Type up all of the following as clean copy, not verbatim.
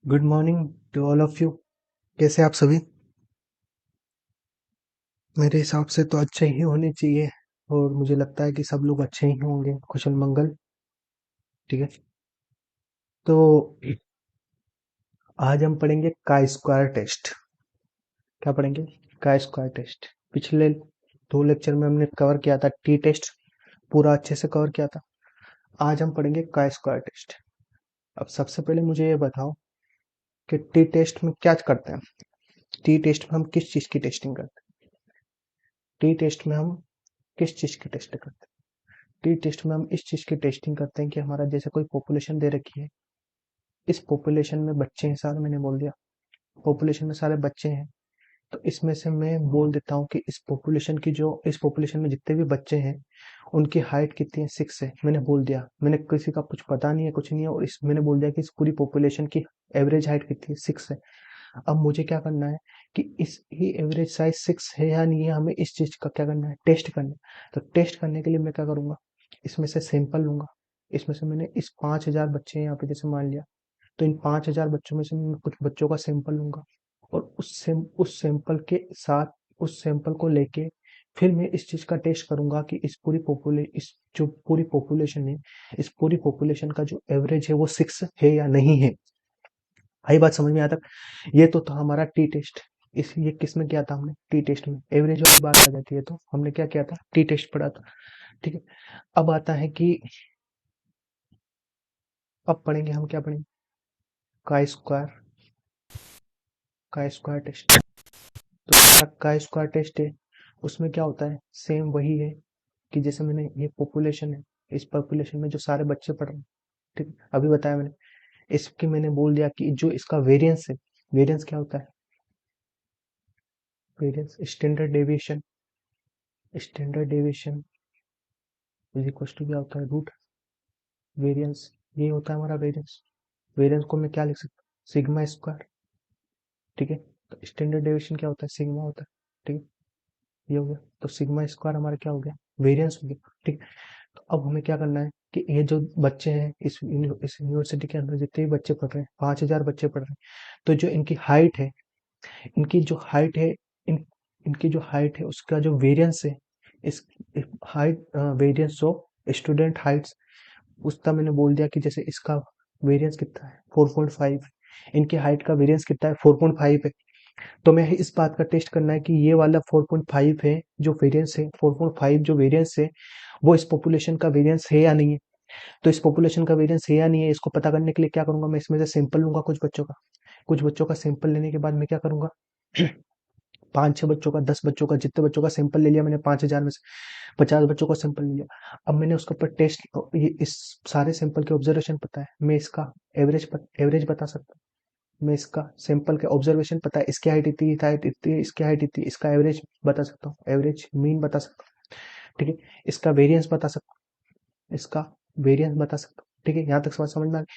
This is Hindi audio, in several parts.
Good morning to all of you. कैसे आप सभी? मेरे हिसाब से तो अच्छे ही होने चाहिए और मुझे लगता है कि सब लोग अच्छे ही होंगे, कुशल मंगल। ठीक है, तो आज हम पढ़ेंगे का स्क्वायर टेस्ट। क्या पढ़ेंगे? का स्क्वायर टेस्ट। पिछले दो लेक्चर में हमने कवर किया था टी टेस्ट, पूरा अच्छे से कवर किया था। आज हम पढ़ेंगे का स्क्वायर टेस्ट। अब सबसे पहले मुझे ये बताओ कि टी टेस्ट में क्या करते हैं। टी टेस्ट में हम किस चीज़ की टेस्टिंग करते हैं? टी टेस्ट में हम किस चीज़ की टेस्ट करते हैं? टी टेस्ट में हम इस चीज़ की टेस्टिंग करते हैं कि हमारा जैसे कोई पॉपुलेशन दे रखी है, इस पॉपुलेशन में बच्चे हैं सारे, मैंने बोल दिया पॉपुलेशन में सारे बच्चे हैं, तो इसमें से मैं बोल देता हूँ कि इस पॉपुलेशन में जितने भी बच्चे हैं उनकी हाइट कितनी है, 6 है। मैंने बोल दिया, मैंने किसी का कुछ पता नहीं है, कुछ नहीं है, और इस मैंने बोल दिया कि इस पूरी पॉपुलेशन की एवरेज हाइट कितनी है, 6 है। अब मुझे क्या करना है कि इस ही एवरेज साइज 6 है या नहीं है, हमें इस चीज का क्या करना है, टेस्ट करना है। तो टेस्ट करने के लिए मैं क्या करूंगा, इसमें से सैंपल लूंगा। इसमें से मैंने इस 5,000 बच्चे हैं यहाँ पे जैसे मान लिया, तो इन 5,000 बच्चों में से मैं कुछ बच्चों का सैंपल लूंगा और उस सैंपल के साथ उस सैंपल को लेके फिर मैं इस चीज का टेस्ट करूंगा कि इस जो पूरी पॉपुलेशन है, इस पूरी पॉपुलेशन का जो एवरेज है वो 6 है या नहीं है। आई बात समझ में? आता ये तो था हमारा टी टेस्ट। इस ये किस में किया था हमने? टी टेस्ट में। एवरेज वाली बात आ जाती है तो हमने क्या किया था, टी टेस्ट पढ़ा था। ठीक है, अब आता है कि अब पढ़ेंगे हम, क्या पढ़ेंगे? का स्क्वायर। का स्क्वायर टेस्ट। तो का स्क्वायर टेस्ट है, उसमें क्या होता है, सेम वही है कि जैसे मैंने ये पॉपुलेशन है, इस पॉपुलेशन में जो सारे बच्चे पढ़ रहे हैं, ठीक है, अभी बताया मैंने। इसकी मैंने बोल दिया कि जो इसका वेरिएंस है, वेरिएंस क्या होता है? Variance standard deviation. Standard deviation is equal to क्या होता है, रूट वेरिएंस। ये होता है हमारा वेरिएंस। वेरिएंस को मैं क्या लिख सकता हूँ, सिग्मा स्क्वायर। ठीक है, तो स्टैंडर्ड डेविएशन क्या होता है, सिग्मा होता है। ठीक है, ये हो गया, तो सिग्मा स्क्वायर हमारा क्या हो गया, वेरिएंस हो गया। ठीक है, तो अब हमें क्या करना है कि ये जो बच्चे हैं इस यूनिवर्सिटी के अंदर जितने भी बच्चे पढ़ रहे हैं, 5,000 बच्चे पढ़ रहे हैं, तो जो इनकी हाइट है, इनकी जो हाइट है, इन इनकी जो हाइट है उसका जो वेरिएंस है, इस height variance of student Heights, उसका मैंने बोल दिया कि जैसे इसका वेरिएंस कितना है, 4.5। इनकी हाइट का वेरिएंस कितना है, 4.5 है। तो मैं इस बात का टेस्ट करना है कि ये वाला 4.5 है जो वेरिएंस है, 4.5 जो वेरिएंस है वो इस पॉपुलेशन का वेरिएंस है या नहीं है। तो इस पॉपुलेशन का वेरिएंस है या नहीं है, इसको पता करने के लिए क्या करूंगा, मैं इसमें से सैंपल लूंगा कुछ बच्चों का सैंपल लेने के बाद मैं क्या करूंगा, 5-6 बच्चों का, 10 बच्चों का, जितने बच्चों का सैंपल ले लिया मैंने, 5,000 में से 50 बच्चों का सैंपल ले लिया। अब मैंने उसके ऊपर टेस्ट, ये इस सारे सैंपल के ऑब्जर्वेशन पता है, मैं इसका एवरेज बता सकता हूँ। मैं इसका सैंपल के ऑब्जर्वेशन पता है, इसकी हाइट इतनी, हाइट इतनी, इसकी हाइट इतनी, इसका एवरेज बता सकता हूँ, एवरेज मीन बता सकता हूँ। ठीक है, इसका वेरिएंस बता सकता हूँ, इसका वेरिएंस बता सकता हूँ। ठीक है, यहाँ तक समझ में आ गई?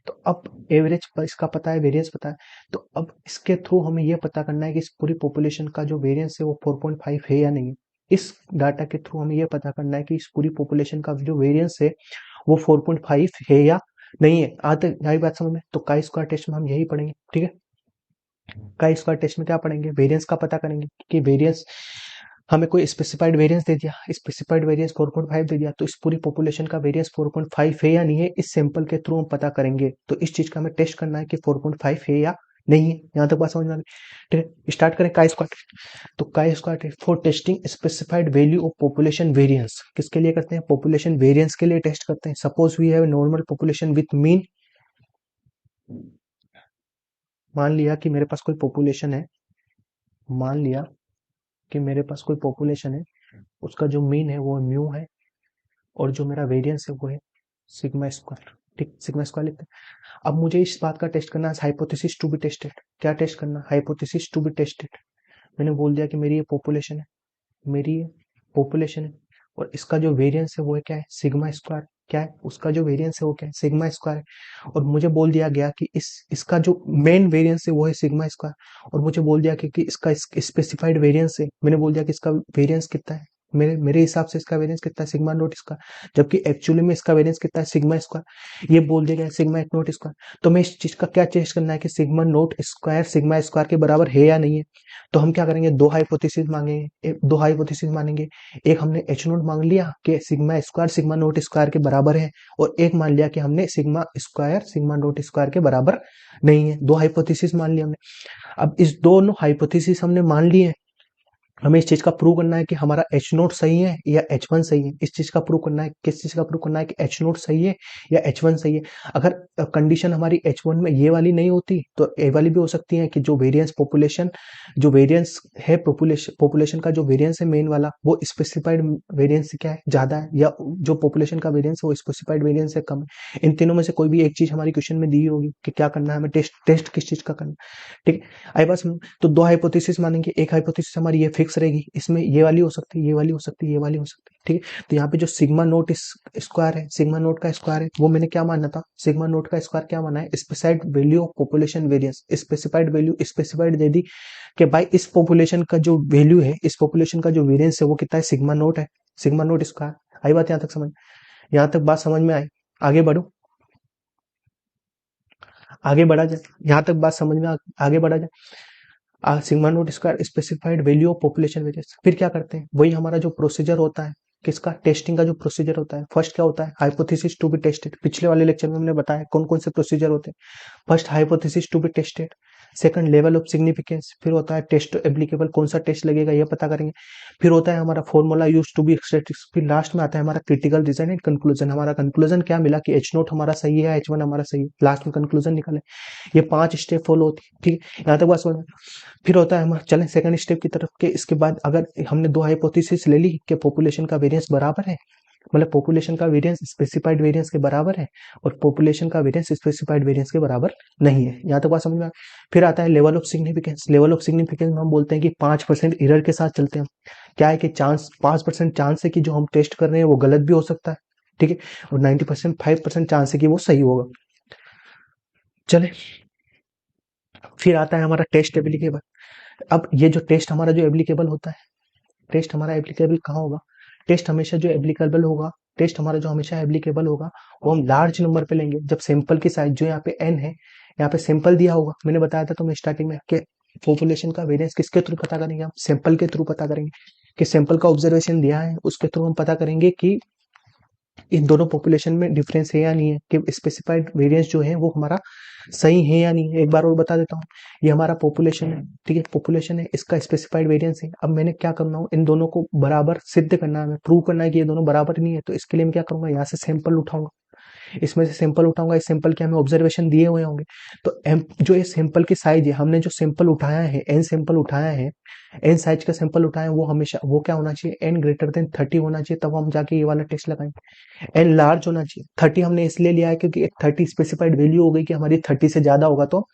तो अब एवरेज पर इसका पता है, वेरिएंस पता है, तो अब इसके थ्रू हमें यह पता करना है कि इस पूरी पॉपुलेशन का जो वेरिएंस है वो 4.5 है या नहीं है। इस डाटा के थ्रू हमें यह पता करना है कि इस पूरी पॉपुलेशन का जो वेरिएंस है वो 4.5 है या नहीं है। आते यही बात समझ में? तो का स्क्वायर टेस्ट में हम यही पढ़ेंगे। ठीक है, का स्क्वायर टेस्ट में क्या पढ़ेंगे, वेरिएंस का पता करेंगे कि वेरिएंस, हमें कोई स्पेसिफाइड वेरिएंस दे दिया, स्पेसिफाइड वेरिएंस 4.5 दे दिया, तो इस पूरी पॉपुलेशन का वेरिएंस 4.5 है या नहीं है, इस सैंपल के थ्रू हम पता करेंगे। तो इस चीज का हमें टेस्ट करना है कि 4.5 है या नहीं है। यहां तक बात समझ में आ गई? ठीक है, स्टार्ट करें का स्क्वायर टेस्ट। तो chi square test for testing specified value of population variance, किसके लिए करते हैं, पॉपुलेशन वेरिएंस के लिए टेस्ट करते हैं। Suppose we have normal population with mean, मान लिया कि मेरे पास कोई पॉपुलेशन है, मान लिया कि मेरे पास कोई पॉपुलेशन है, उसका जो मीन है वो म्यू है और जो मेरा वेरिएंस है वो है सिग्मा स्क्वायर। ठीक, सिग्मा स्क्वायर लिखते हैं। अब मुझे इस बात का टेस्ट करना है, हाइपोथेसिस टू बी टेस्टेड। क्या टेस्ट करना, हाइपोथेसिस टू बी टेस्टेड। मैंने बोल दिया कि मेरी ये पॉपुलेशन है, मेरी ये पॉपुलेशन है, और इसका जो वेरिएंस है वो है क्या है, सिग्मा स्क्वायर। क्या है उसका जो वेरिएंस है वो, क्या है, सिग्मा स्क्वायर है। और मुझे बोल दिया गया कि इसका जो मेन वेरिएंस है वो है सिग्मा स्क्वायर, और मुझे बोल दिया कि इसका स्पेसिफाइड वेरिएंस है, मैंने बोल दिया कि इसका वेरिएंस कितना है, मेरे मेरे हिसाब से इसका वेरिएंस कितना है सिग्मा नोट स्क्वायर, जबकि एक्चुअली में इसका वेरिएंस कितना है सिग्मा स्क्वायर। ये बोल दिया गया है सिग्मा नोट स्क्वायर। तो मैं इस चीज का क्या टेस्ट करना है कि sigma naught square sigma square के बराबर है या नहीं है। तो हम क्या करेंगे, दो हाइपोथेसिस मांगेंगे, दो हाइपोथेसिस मानेंगे। एक हमने एच नोट मांग लिया कि sigma square sigma naught square के बराबर है, और एक मान लिया कि हमने sigma square sigma naught square के बराबर नहीं है। दो हाइपोथेसिस मान लिया हमने। अब इस दोनों हाइपोथेसिस हमने मान लिए हैं, हमें इस चीज का प्रूव करना है कि हमारा एच नोट सही है या एच वन सही है। इस चीज का प्रूव करना है, किस चीज का प्रूव करना है कि एच नोट सही है या एच वन सही है। अगर कंडीशन हमारी एच वन में ये वाली नहीं होती तो ए वाली भी हो सकती है कि जो वेरिएंस पॉपुलेशन, जो वेरिएंस है पॉपुलेशन का जो वेरिएंस है मेन वाला, वो स्पेसिफाइड वेरिएंस से क्या है ज्यादा है, या जो पॉपुलेशन का वेरिएंस है वो स्पेसिफाइड वेरिएंस से कम है। इन तीनों में से कोई भी एक चीज हमारी क्वेश्चन में दी होगी कि क्या करना है हमें, टेस्ट किस चीज का करना है। ठीक है, आई बात समझ। तो दो हाइपोथेसिस मानेंगे, एक हाइपोथेसिस हमारी ये फिक्स रहेगी, इसमें ये वाली हो सकती है, ये वाली हो सकती है, ये वाली हो सकती है। ठीक है, तो यहाँ पे जो सिग्मा नोट स्क्वायर है, सिग्मा नोट का स्क्वायर है, वो मैंने क्या माना था, सिग्मा नोट का स्क्वायर क्या माना है, specified value of population variance. Specified value specified दे दी कि भाई इस पॉपुलेशन का जो वैल्यू है, इस पॉपुलेशन का जो वेरिएंस है वो कितना है, सिग्मा नोट है, सिग्मा नोट स्क्वायर। आई बात यहाँ तक समझ, यहाँ तक बात समझ में आई। आगे बढ़ो, आगे बढ़ा जाए, यहाँ तक बात समझ में आगे बढ़ा जाए। Sigma naught square specified value of population variance. फिर क्या करते हैं, वही हमारा जो प्रोसीजर होता है, किसका, टेस्टिंग का जो प्रोसीजर होता है। फर्स्ट क्या होता है, हाइपोथेसिस टू बी टेस्टेड। पिछले वाले लेक्चर में हमने बताया कौन कौन से प्रोसीजर होते हैं। First hypothesis to be tested, second level of significance, फिर होता है टेस्ट एप्लीकेबल, कौन सा टेस्ट लगेगा ये पता करेंगे। फिर होता है हमारा formula use to be statistics. फिर लास्ट में आता है हमारा क्रिटिकल रीजन एंड कंक्लूजन। हमारा कंक्लूजन क्या मिला कि एच नोट हमारा सही है, एच वन हमारा सही है, लास्ट में कंक्लूजन निकले। ये 5 स्टेप फॉलो होती है। ठीक है, यहाँ तक बात समझ में। फिर होता है हमारा, चलें सेकंड स्टेप की तरफ के। इसके बाद अगर हमने दो हाइपोथेसिस ले ली कि पॉपुलेशन का वेरिएंस बराबर है, मतलब पॉपुलेशन का वेरिएंस स्पेसिफाइड वेरिएंस के बराबर है और पॉपुलेशन का वेरिएंस स्पेसिफाइड वेरिएंस के बराबर नहीं है। यहाँ तक बात समझ में। फिर आता है level of significance. Level of significance में हम बोलते हैं कि 5% एरर के साथ चलते हैं। क्या है कि चांस 5% चांस है कि जो हम टेस्ट कर रहे हैं वो गलत भी हो सकता है। ठीक है, और 90% 5% चांस है कि वो सही होगा। चले, फिर आता है हमारा टेस्ट एप्लीकेबल। अब ये जो टेस्ट हमारा जो एप्लीकेबल होता है, टेस्ट हमारा एप्लीकेबल कहाँ होगा, टेस्ट हमेशा जो एप्लीकेबल होगा, टेस्ट हमारा जो हमेशा एप्लीकेबल होगा वो हम लार्ज नंबर पे लेंगे। जब सैंपल की साइज जो यहाँ पे n है, यहाँ पे सैंपल दिया होगा, मैंने बताया था तुम्हें स्टार्टिंग में कि पॉपुलेशन का वेरिएंस किसके थ्रू पता करेंगे, हम सैंपल के थ्रू पता करेंगे। कि सैंपल का ऑब्जर्वेशन दिया है उसके थ्रू हम पता करेंगे कि इन दोनों पॉपुलेशन में डिफरेंस है या नहीं है, कि स्पेसिफाइड वेरिएंस जो है वो हमारा सही है या नहीं है। एक बार और बता देता हूँ, ये हमारा पॉपुलेशन है, ठीक है, पॉपुलेशन है, इसका स्पेसिफाइड वेरिएंस है। अब मैंने क्या करना है, इन दोनों को बराबर सिद्ध करना है, प्रूव करना है कि ये दोनों बराबर नहीं है। तो इसके लिए मैं क्या करूंगा, यहाँ से सैंपल उठाऊंगा, इसमें से सैंपल उठाऊंगा, इस सैंपल के हमें ऑब्जर्वेशन दिए हुए होंगे। तो जो ये सैंपल की साइज है, हमने जो सैंपल उठाया है, एन सैंपल उठाया है, एन साइज का सैंपल उठाया है, वो हमेशा वो क्या होना चाहिए, एन ग्रेटर देन 30 होना चाहिए, तब हम जाके ये वाला टेस्ट लगाएंगे। एन लार्ज होना चाहिए। 30 हमने इसलिए लिया है क्योंकि एक 30 स्पेसिफाइड वैल्यू हो गई कि हमारी 30 से ज्यादा होगा तो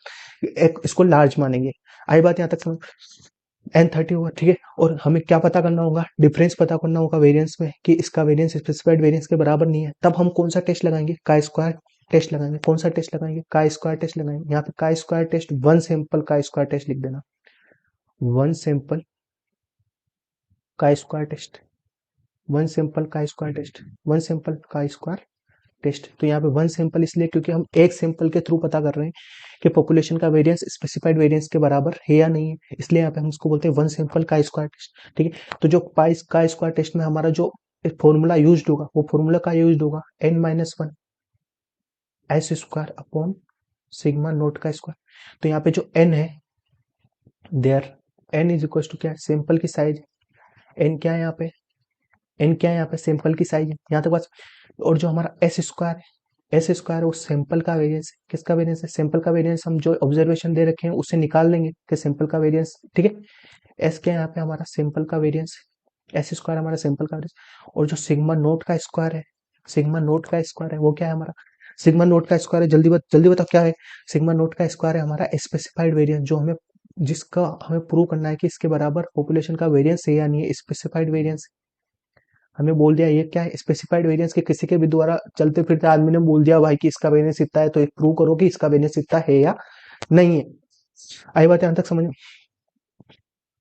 एक इसको लार्ज मानेंगे। आई बात यहाँ तक समझ, एन 30 होगा, ठीक है। और हमें क्या पता करना होगा, डिफरेंस पता करना होगा वेरिएंस में, कि इसका वेरिएंस स्पेसिफाइड वेरिएंस के बराबर नहीं है। तब हम कौन सा टेस्ट लगाएंगे, का स्क्वायर टेस्ट लगाएंगे। कौन सा टेस्ट लगाएंगे, का स्क्वायर टेस्ट लगाएंगे। यहाँ पे का square test, one sample chi square test लिख देना, one sample chi square test, one sample chi square test, one sample chi square test. तो यहाँ पे वन सैंपल इसलिए क्योंकि हम एक सैंपल के थ्रू पता कर रहे हैं कि पॉपुलेशन का वेरिएंस स्पेसिफाइड वेरिएंस के बराबर है या नहीं है, इसलिए यहाँ पे हम इसको बोलते हैं one sample chi square test. ठीक है, तो जो पाइस का स्क्वायर टेस्ट में हमारा जो फॉर्मूला यूज होगा, वो फॉर्मूला का यूज होगा n minus one S square upon sigma naught का स्क्वायर। तो यहाँ पे जो n है, there n is equal to क्या है, सैंपल की साइज। n क्या है यहाँ पे, n क्या है यहाँ पे, सैंपल की साइज है, यहाँ तक बस। और जो हमारा एस स्क्वायर है, एस स्क्वायर वो सैंपल का वेरिएंस है। किसका वेरिएंस है, सैंपल का वेरिएंस। हम जो ऑब्जर्वेशन दे रखे हैं उससे निकाल लेंगे कि सैंपल का वेरिएंस, ठीक है। एस क्या है यहाँ पे, हमारा सैंपल का वेरिएंस, एस स्क्वायर हमारा सैंपल का वेरिएंस। और जो सिग्मा नोट का स्क्वायर है, सिग्मा नोट का स्क्वायर है वो क्या है हमारा, सिग्मा नोट का स्क्वायर है, जल्दी बताओ क्या है, सिग्मा नोट का स्क्वायर है हमारा स्पेसिफाइड वेरिएंस, जो हमें, जिसका हमें प्रूव करना है कि इसके बराबर पॉपुलेशन का वेरिएंस है या नहीं है, स्पेसिफाइड वेरिएंस। हमें बोल दिया ये क्या है, स्पेसिफाइड वेरिएंस के किसी के भी द्वारा चलते फिरते आदमी ने बोल दिया भाई कि इसका वेरिएंस इतना है, तो प्रूव करो कि इसका वेरिएंस इतना है या नहीं है। आई बात यहां तक समझ में,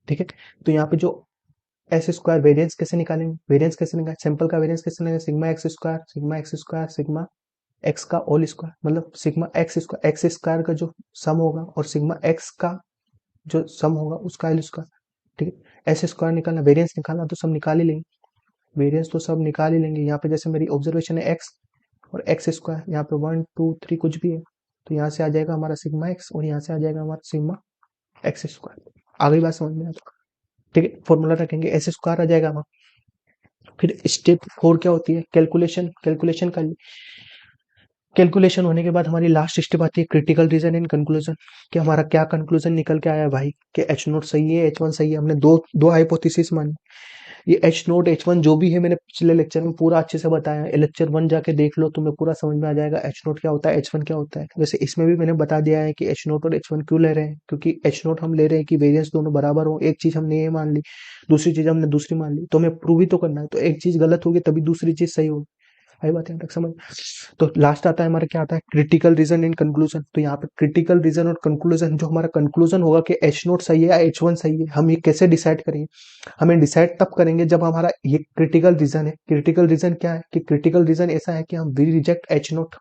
ठीक है। तो यहाँ पे जो एस स्क्वायर वेरिएंस कैसे निकालेंगे, वेरिएंस कैसे निकालेंगे, सैंपल का वेरिएंस कैसे निकालेंगे, सिग्मा एक्स स्क्वायर एक्स का होल स्क्वायर, मतलब सिग्मा एक्स स्क्वायर का जो सम होगा और सिग्मा एक्स का जो सम होगा उसका एल स्क्वायर। ठीक है, एस स्क्वायर निकालना, वेरिएंस निकालना तो सब निकाल ही लेंगे, वेरिएंस तो सब निकाल ही लेंगे। यहाँ पे जैसे मेरी ऑब्जर्वेशन है एक्स और एक्स स्क्वायर, यहाँ पे 1 2 3 कुछ भी है, तो यहाँ से आ जाएगा हमारा सिग्मा एक्स और यहाँ से आ जाएगा हमारा सिग्मा एक्स स्क्वायर। आ गई बात समझ में आ तो? ठीक है, फॉर्मूला रखेंगे, एस स्क्वायर आ जाएगा हमारा। फिर स्टेप 4 क्या होती है, कैलकुलेशन। कैलकुलेशन होने के बाद हमारी लास्ट स्टेप आती है क्रिटिकल रीजन एंड कंक्लूजन, कि हमारा क्या कंक्लूजन निकल के आया भाई, कि एच नोट सही है, एच वन सही है। हमने दो दो हाइपोथेसिस मानी। ये एच नोट एच वन जो भी है मैंने पिछले लेक्चर में पूरा अच्छे से बताया है, लेक्चर 1 जाके देख लो, तुम्हें पूरा समझ में आ जाएगा एच नोट क्या होता है, एच वन क्या होता है। वैसे इसमें भी मैंने बता दिया है कि एच नोट और एच वन क्यों ले रहे हैं, क्योंकि एच नोट हम ले रहे हैं कि वेरियंस दोनों बराबर हो। एक चीज हमने ये मान ली, दूसरी चीज हमने दूसरी मान ली, तो हमें प्रूव ही तो करना है, तो एक चीज गलत होगी तभी दूसरी चीज सही होगी। आई बात यहाँ तक समझ। तो लास्ट आता है हमारा, क्या आता है, क्रिटिकल रीजन एंड कंक्लूजन। तो यहाँ पे क्रिटिकल रीजन और कंक्लूजन, जो हमारा कंक्लूजन होगा कि एच नोट सही है या एच वन सही है, हम ये कैसे डिसाइड करेंगे, हमें डिसाइड तब करेंगे जब हमारा ये क्रिटिकल रीजन है। क्रिटिकल रीजन क्या है, कि क्रिटिकल रीजन ऐसा है कि हम वी रिजेक्ट एच नोट,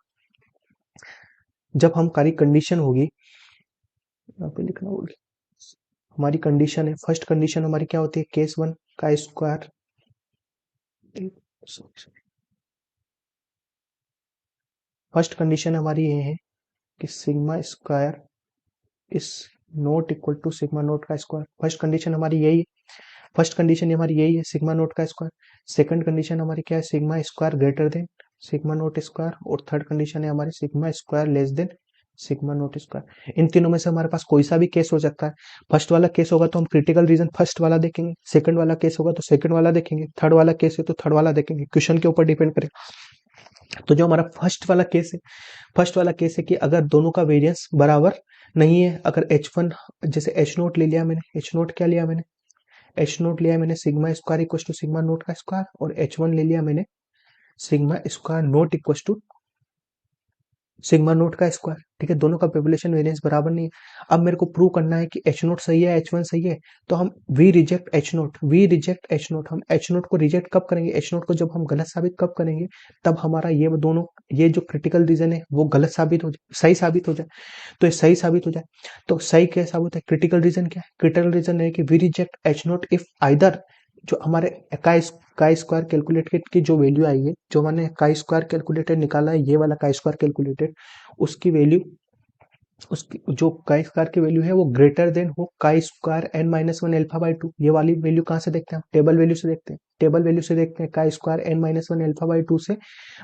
जब हमारी कंडीशन होगी, यहाँ पे लिखना होगी, हमारी कंडीशन है, फर्स्ट कंडीशन हमारी क्या होती है, केस वन का स्क्वायर, फर्स्ट कंडीशन हमारी ये है कि sigma square is not equal to sigma naught का स्क्वायर। फर्स्ट कंडीशन हमारी यही है, फर्स्ट कंडीशन हमारी यही है, सिग्मा नोट का स्क्वायर। सेकंड कंडीशन हमारी क्या है, sigma square greater than sigma naught square. और थर्ड कंडीशन है हमारी sigma square less than sigma naught square. इन तीनों में से हमारे पास कोई सा भी केस हो सकता है। फर्स्ट वाला केस होगा तो हम क्रिटिकल रीजन फर्स्ट वाला देखेंगे, सेकंड वाला केस होगा तो सेकंड वाला देखेंगे, थर्ड वाला केस है तो थर्ड वाला देखेंगे, क्वेश्चन के ऊपर डिपेंड करेगा। तो जो हमारा फर्स्ट वाला केस है, फर्स्ट वाला केस है कि अगर दोनों का वेरिएंस बराबर नहीं है, अगर एच वन, जैसे एच नोट ले लिया मैंने, एच नोट क्या लिया मैंने, एच नोट लिया मैंने sigma square equal to sigma naught का स्क्वायर, और एच वन ले लिया मैंने sigma square naught equal to sigma naught का स्क्वायर। ठीक है, दोनों का पॉपुलेशन वेरिएंस बराबर नहीं है। अब मेरे को प्रूव करना है कि एच नोट सही है, एच वन सही है, तो हम we reject H naught, we reject H naught. हम एच नोट को रिजेक्ट कब करेंगे, एच नोट को जब हम गलत साबित कब करेंगे, तब हमारा ये दोनों, ये जो क्रिटिकल रीजन है वो गलत साबित हो जाए, सही साबित हो जाए। तो ये सही साबित हो जाए, तो सही क्या साबित है, क्रिटिकल रीजन क्या है, क्रिटिकल रीजन है कि we reject H naught if either, जो हमारे का स्क्वायर कैलकुलेटेड की जो वैल्यू आई है, जो मैंने का स्क्वायर कैलकुलेटेड निकाला है, ये वाला का स्क्वायर कैलकुलेटेड, उसकी वैल्यू, उसकी जो का स्क्वायर की वैल्यू है वो ग्रेटर देन हो chi square N minus one alpha by two. ये वाली वैल्यू कहाँ से देखते हैं, टेबल वैल्यू से देखते हैं, टेबल वैल्यू से देखते हैं, का square N minus one alpha by two से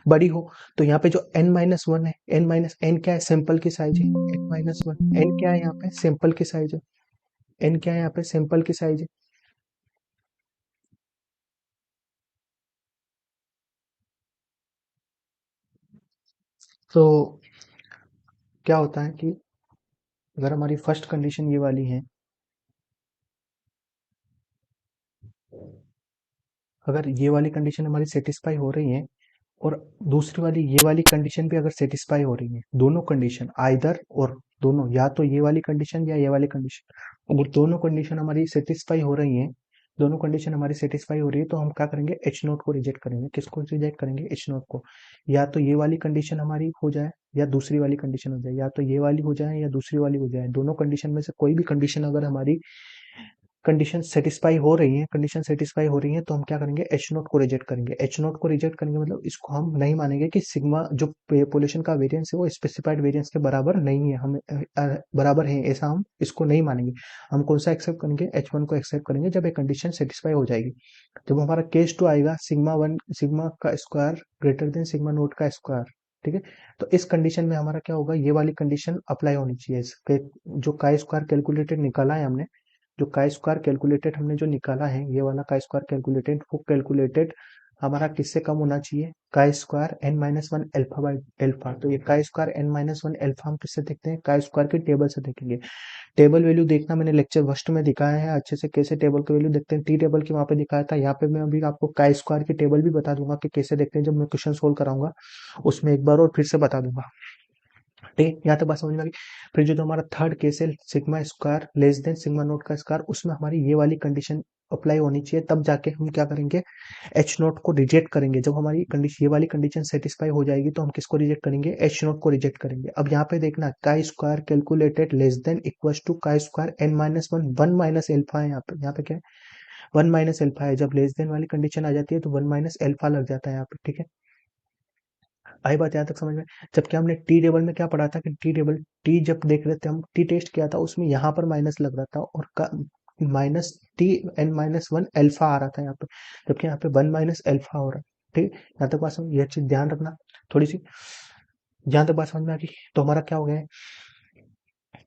बड़ी हो। तो यहाँ पे जो एन माइनस वन है, एन माइनस एन क्या है, सैंपल की साइज है, एन माइनस वन, एन क्या है यहाँ पे, सैंपल की साइज है, एन क्या है यहाँ पे, सैंपल की साइज है। तो क्या होता है कि अगर हमारी फर्स्ट कंडीशन ये वाली है, अगर ये वाली कंडीशन हमारी सेटिस्फाई हो रही है और दूसरी वाली ये वाली कंडीशन भी अगर सेटिस्फाई हो रही है, दोनों कंडीशन आइदर और, दोनों, या तो ये वाली कंडीशन या ये वाली कंडीशन, अगर दोनों कंडीशन हमारी सेटिस्फाई हो रही है, दोनों कंडीशन हमारी सेटिस्फाई हो रही है, तो हम क्या करेंगे, एच नोट को रिजेक्ट करेंगे। किसको रिजेक्ट करेंगे, एच नोट को। या तो ये वाली कंडीशन हमारी हो जाए या दूसरी वाली कंडीशन हो जाए, या तो ये वाली हो जाए या दूसरी वाली हो जाए, दोनों कंडीशन में से कोई भी कंडीशन अगर हमारी कंडीशन सेटिस्फाई हो रही है, कंडीशन सेटिस्फाई हो रही है, तो हम क्या करेंगे, एच नोट को रिजेक्ट करेंगे। एच नोट को रिजेक्ट करेंगे मतलब इसको हम नहीं मानेंगे कि सिग्मा जो पॉपुलेशन का वेरिएंस है वो स्पेसिफाइड वेरिएंस के बराबर नहीं है, हम बराबर है ऐसा हम इसको नहीं मानेंगे। हम कौन सा एक्सेप्ट करेंगे, एच वन को एक्सेप्ट करेंगे जब एक कंडीशन सेटिस्फाई हो जाएगी। जब हमारा केस टू आएगा, सिग्मा वन, सिग्मा का square greater than sigma naught का स्क्वायर। ठीक है, तो इस कंडीशन में हमारा क्या होगा, ये वाली कंडीशन अप्लाई होनी चाहिए। जो का स्क्वायर कैलकुलेटेड निकाला है हमने, जो का स्क्वायर कैलकुलेटेड हमने जो निकाला है, ये वाला का स्क्वायर कैलकुलेटेड, वो कैलकुलेटेड हमारा किससे कम होना चाहिए, chi square N minus one alpha by alpha. तो ये chi square N minus one alpha हम किससे देखते हैं, का स्क्वायर की टेबल से देखेंगे। टेबल वैल्यू देखना मैंने लेक्चर फर्स्ट में दिखाया है अच्छे से, कैसे टेबल की वैल्यू देखते हैं, टी टेबल की वहां पे दिखाया था। यहाँ पे मैं अभी आपको का स्क्वायर की टेबल भी बता दूंगा कि कैसे देखते हैं, जब मैं क्वेश्चन सोल्व कराऊंगा उसमें एक बार और फिर से बता दूंगा। ठीक है, यहाँ तक बात समझ में आ गई। फिर जो हमारा थर्ड केस है sigma square less than sigma naught का स्क्वायर, उसमें हमारी ये वाली कंडीशन अप्लाई होनी चाहिए, तब जाके हम क्या करेंगे, एच नोट को रिजेक्ट करेंगे। जब हमारी कंडीशन ये वाली कंडीशन सेटिस्फाई हो जाएगी तो हम किसको रिजेक्ट करेंगे, एच नोट को रिजेक्ट करेंगे। अब यहाँ पे देखना chi square calculated less than equal to chi square N minus one, one minus alpha है यहाँ पे क्या है, वन माइनस एल्फा है। जब लेस देन वाली कंडीशन आ जाती है तो वन माइनस एल्फा लग जाता है यहाँ पे, ठीक है। आई बात यहाँ तक समझ में। जबकि हमने टी टेबल में क्या पढ़ा था कि टी टेबल, टी जब देख रहे थे हम, टी टेस्ट किया था उसमें यहाँ पर माइनस लग रहा था और minus T N minus one alpha आ रहा था यहाँ पे, जबकि यहाँ पे वन माइनस एल्फा हो रहा है। ठीक है, यहाँ तक बात समझ, यह चीज ध्यान रखना थोड़ी सी। जहां तक बात समझ में आ गई तो हमारा क्या हो गया है,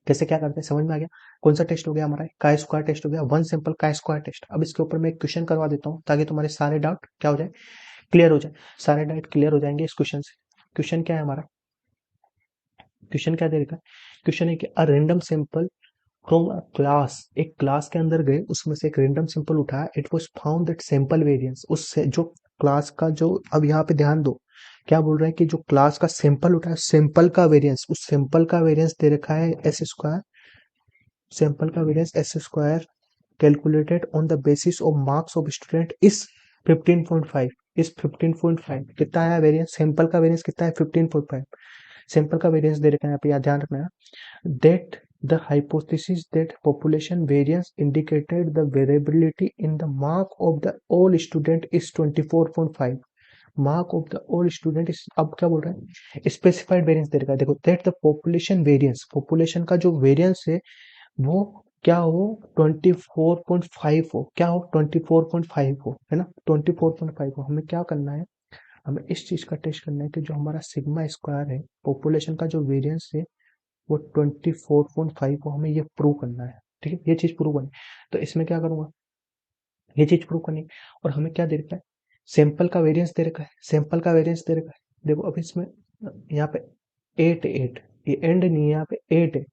कैसे क्या करते हैं समझ में आ गया। कौन सा टेस्ट हो गया हमारा, काय स्क्वायर टेस्ट हो गया, one simple chi square test. अब इसके ऊपर मैं एक क्वेश्चन करवा देता हूँ ताकि तुम्हारे सारे डाउट क्या हो जाए, क्लियर हो जाए। सारे डाउट क्लियर हो जाएंगे इस क्वेश्चन से। क्वेश्चन क्या है हमारा, क्वेश्चन क्या दे रखा है, क्वेश्चन है कि a random sample from a class, एक क्लास के अंदर गए उसमें से एक रैंडम सैंपल उठाया, it was found that sample variance, उससे जो क्लास का जो, अब यहाँ पे ध्यान दो क्या बोल रहे हैं कि जो क्लास का सैंपल उठाया सैंपल का वेरिएंस, उस सैंपल का वेरिएंस दे रखा है एस स्क्वायर, सैंपल का variance S square calculated on the basis of marks of student इस 15.5, इस 15.5 कितना है वेरिएंस, सैंपल का वेरिएंस कितना है 15.5, सैंपल का वेरिएंस दे रखा है यहाँ पे, याद ध्यान रखना है। that the hypothesis that population variance indicated the variability in the mark of the all student is 24.5, mark of the all student इस, अब क्या बोल रहा है, स्पेसिफाइड वेरिएंस दे रखा है। देखो that the population variance, population का जो वेरिएंस है वो क्या हो 24.5 हो, क्या हो 24.5 हो, है ना 24.5 हो। हमें क्या करना है, हमें इस चीज का टेस्ट करना है कि जो हमारा सिग्मा स्क्वायर है पॉपुलेशन का जो वेरिएंस है वो 24.5 को हमें ये प्रूव करना है। ठीक है, ये चीज प्रूव करनी, तो इसमें क्या करूंगा, ये चीज प्रूव करनी। और हमें क्या दे रखा है, सैंपल का वेरिएंस दे रखा है, सैंपल का वेरिएंस दे रखा है। देखो अब इसमें यहाँ पे 8 ये एंड नहीं है, यहाँ पे 8 है।